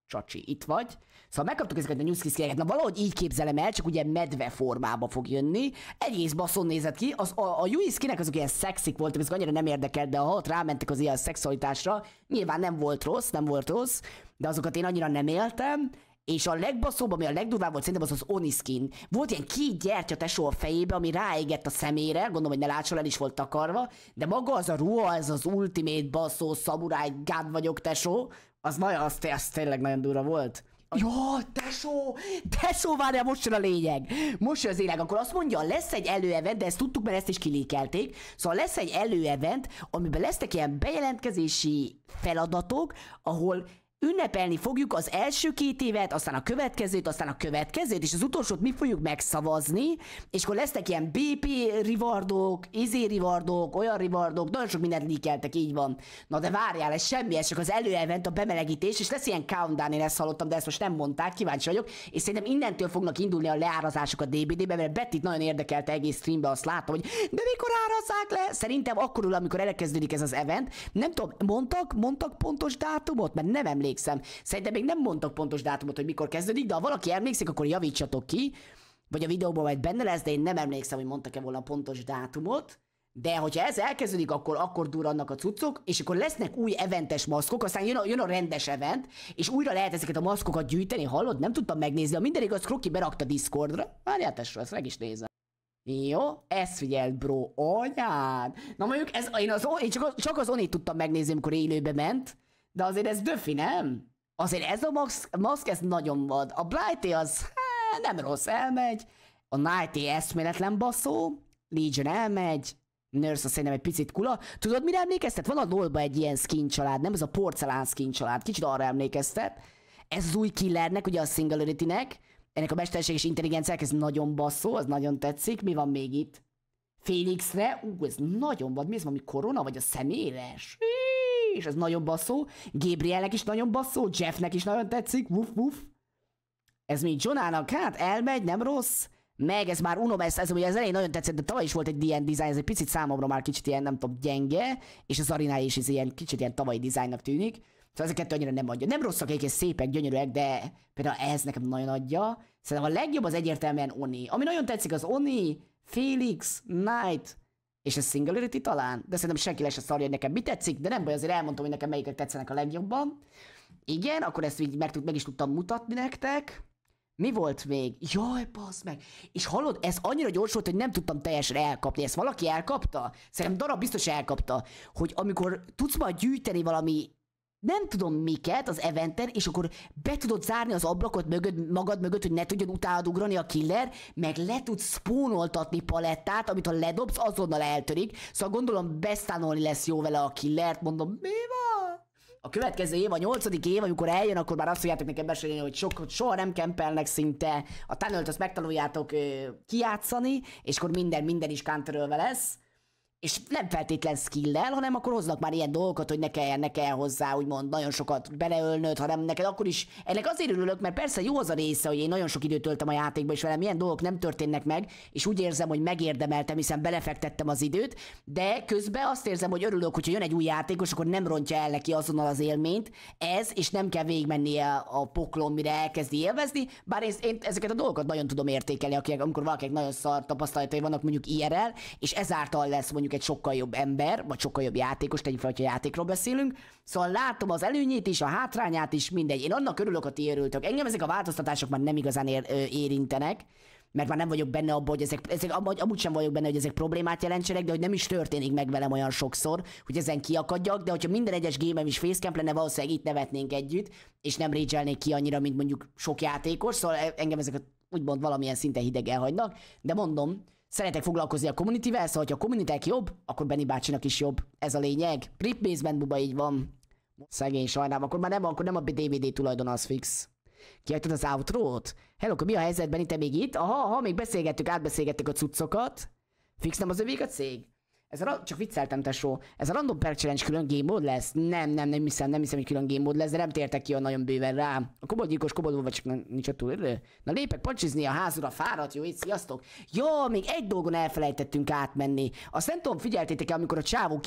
Csacsi, itt vagy. Szóval megkaptuk ezeket a newskiskineket, na valahogy így képzelem el, csak ugye medve formába fog jönni. Egész baszon nézett ki. A Yui skinek azok ilyen szexik voltak, ezek annyira nem érdekelt, de ha ott rámentek az ilyen szexualitásra, nyilván nem volt rossz, de azokat én annyira nem éltem. És a legbaszóbb, ami a legdurvább volt, szerintem az Oni skin. Volt ilyen 2 gyertya tesó a fejébe, ami ráégett a szemére, gondolom, hogy ne lásson, el is volt takarva, de maga az a ruha, ez az ultimate baszó, szamuráj, gád vagyok tesó, az tényleg nagyon durva volt. Jó, tesó, várjál, most jön a lényeg. Most jön az lényeg, akkor azt mondja, lesz egy előevent, de ezt tudtuk, mert ezt is kilékelték. Szóval lesz egy előevent, amiben lesznek ilyen bejelentkezési feladatok, ahol ünnepelni fogjuk az első 2 évet, aztán a következőt, és az utolsót mi fogjuk megszavazni, és akkor lesznek ilyen BP rewardok, rewardok, olyan rewardok, nagyon sok mindent leakeltek, így van. Na de várjál, ez semmi, ez csak az előevent, a bemelegítés, és lesz ilyen countdown, én ezt hallottam, de ezt most nem mondták, kíváncsi vagyok, és szerintem innentől fognak indulni a leárazások a DBD-be, mert Bettit nagyon érdekelte egész streambe, azt látom, hogy de mikor árazzák le? Szerintem akkor, amikor elkezdődik ez az event, nem tudom, mondtak pontos dátumot, mert nem emlékszem. Szerintem még nem mondtak pontos dátumot, hogy mikor kezdődik, de ha valaki emlékszik, akkor javítsatok ki, vagy a videóban majd benne lesz, de én nem emlékszem, hogy mondtak-e volna pontos dátumot. De hogyha ez elkezdődik, akkor durrannak a cuccok, és akkor lesznek új eventes maszkok, aztán jön a rendes event, és újra lehet ezeket a maszkokat gyűjteni, hallod? Nem tudtam megnézni, a minden igaz, Kroki berakta Discordra. Várjál tesó, ezt meg is nézem. Jó, ezt figyeld, bro, anyád. Na mondjuk, én csak az Onit tudtam megnézni, amikor élőbe ment. De azért ez döfi, nem? Azért ez a maszk, ez nagyon vad. A Blighty az nem rossz, elmegy. A Nighty eszméletlen baszó. Legion elmegy. Nurse szerintem egy picit kula. Tudod, mire emlékeztet? Van a LoL-ba egy ilyen skin család, nem? Ez a porcelán skin család. Kicsit arra emlékeztet. Ez az új killernek, ugye a Singularity-nek, ennek a mesterséges intelligenciák, ez nagyon basszó, az nagyon tetszik. Mi van még itt? Félixre, ez nagyon vad, mi ez, valami korona, vagy a személyes? És ez nagyon basszó. Gabrielnek is nagyon basszó, Jeffnek is nagyon tetszik, wuf. Ez mi Johnának, hát elmegy, nem rossz. Meg ez már unom, ez ugye az elején nagyon tetszett, de tavaly is volt egy ilyen design, ez egy picit számomra már kicsit ilyen, nem tudom, gyenge, és az Arinái is ilyen kicsit ilyen tavalyi dizájnnak tűnik. Szóval ezek kettő annyira nem adja. Nem rosszak, egyébként szépek, gyönyörűek, de például ez nekem nagyon adja. Szerintem a legjobb az egyértelműen Oni. Ami nagyon tetszik az Oni, Felix, Knight, és a Singularity talán. De szerintem senki lesz a szarja, hogy nekem mi tetszik, de nem baj, azért elmondtam, hogy nekem melyikek tetszenek a legjobban. Igen, akkor ezt így meg is tudtam mutatni nektek. Mi volt még? Jaj, bassz meg. És hallod, ez annyira gyors volt, hogy nem tudtam teljesen elkapni. Ezt valaki elkapta? Szerintem darab biztos elkapta, hogy amikor tudsz majd gyűjteni valami, nem tudom miket az eventen, és akkor be tudod zárni az ablakot magad mögött, hogy ne tudjon utánad ugrani a killer, meg le tudsz spónoltatni palettát, amit ha ledobsz, azonnal eltörik. Szóval gondolom besztánolni lesz jó vele a killert, mondom, mi van? A következő év, a 8. év, amikor eljön, akkor már azt fogjátok nekem mesélni, hogy soha nem kempelnek szinte. A tunnelt azt megtanuljátok kijátszani, és akkor minden is counterölve lesz. És nem feltétlen skill-lel, hanem akkor hoznak már ilyen dolgokat, hogy ne kelljen hozzá, úgymond nagyon sokat beleölnöd, hanem neked akkor is. Ennek azért örülök, mert persze jó az a része, hogy én nagyon sok időt töltöm a játékba, és velem ilyen dolgok nem történnek meg, és úgy érzem, hogy megérdemeltem, hiszen belefektettem az időt, de közben azt érzem, hogy örülök, hogyha jön egy új játékos, akkor nem rontja el neki azonnal az élményt, és nem kell végigmennie a poklon, mire elkezdi élvezni, bár én ezeket a dolgokat nagyon tudom értékelni, amikor valakinek nagyon szar tapasztalatai vannak mondjuk IRL, és ezáltal lesz mondjuk egy sokkal jobb ember, vagy sokkal jobb játékos, tegyük fel, hogyha játékról beszélünk. Szóval látom az előnyét is, a hátrányát is, mindegy. Én annak örülök, hogy ti örültök. Engem ezek a változtatások már nem igazán érintenek, mert már nem vagyok benne abban, hogy ezek amúgy sem vagyok benne, hogy ezek problémát jelentsenek, de hogy nem is történik meg velem olyan sokszor, hogy ezen kiakadjak, de hogyha minden egyes gémem is facecamp lenne, valószínűleg itt nevetnénk együtt, és nem rage-elnék ki annyira, mint mondjuk sok játékos, szóval engem ezek úgymond valamilyen szinten hidegen hagynak, de mondom, szeretek foglalkozni a communityvel, szóval ha a communitynek jobb, akkor Benni bácsinak is jobb. Ez a lényeg. Rip Basement buba, így van. Szegény, sajnálom. Akkor nem a DBD tulajdon az fix. Kihagytad az outro-t? Hello, mi a helyzetben itt még itt? Aha, még átbeszélgettük a cuccokat. Fix nem az övék a cég? Csak vicceltem, tesó. Ez a Random Perk Challenge külön game mode lesz? Nem hiszem, hogy külön game mode lesz, de nem tértek ki olyan nagyon bőven rá. A koboldgyilkos koboldból vagy csak nincs a túl. Na lépek pancsizni a házura, fáradt, jó, így sziasztok. Jó, még egy dolgon elfelejtettünk átmenni. Azt nem tudom, figyeltétek-e, amikor a csávó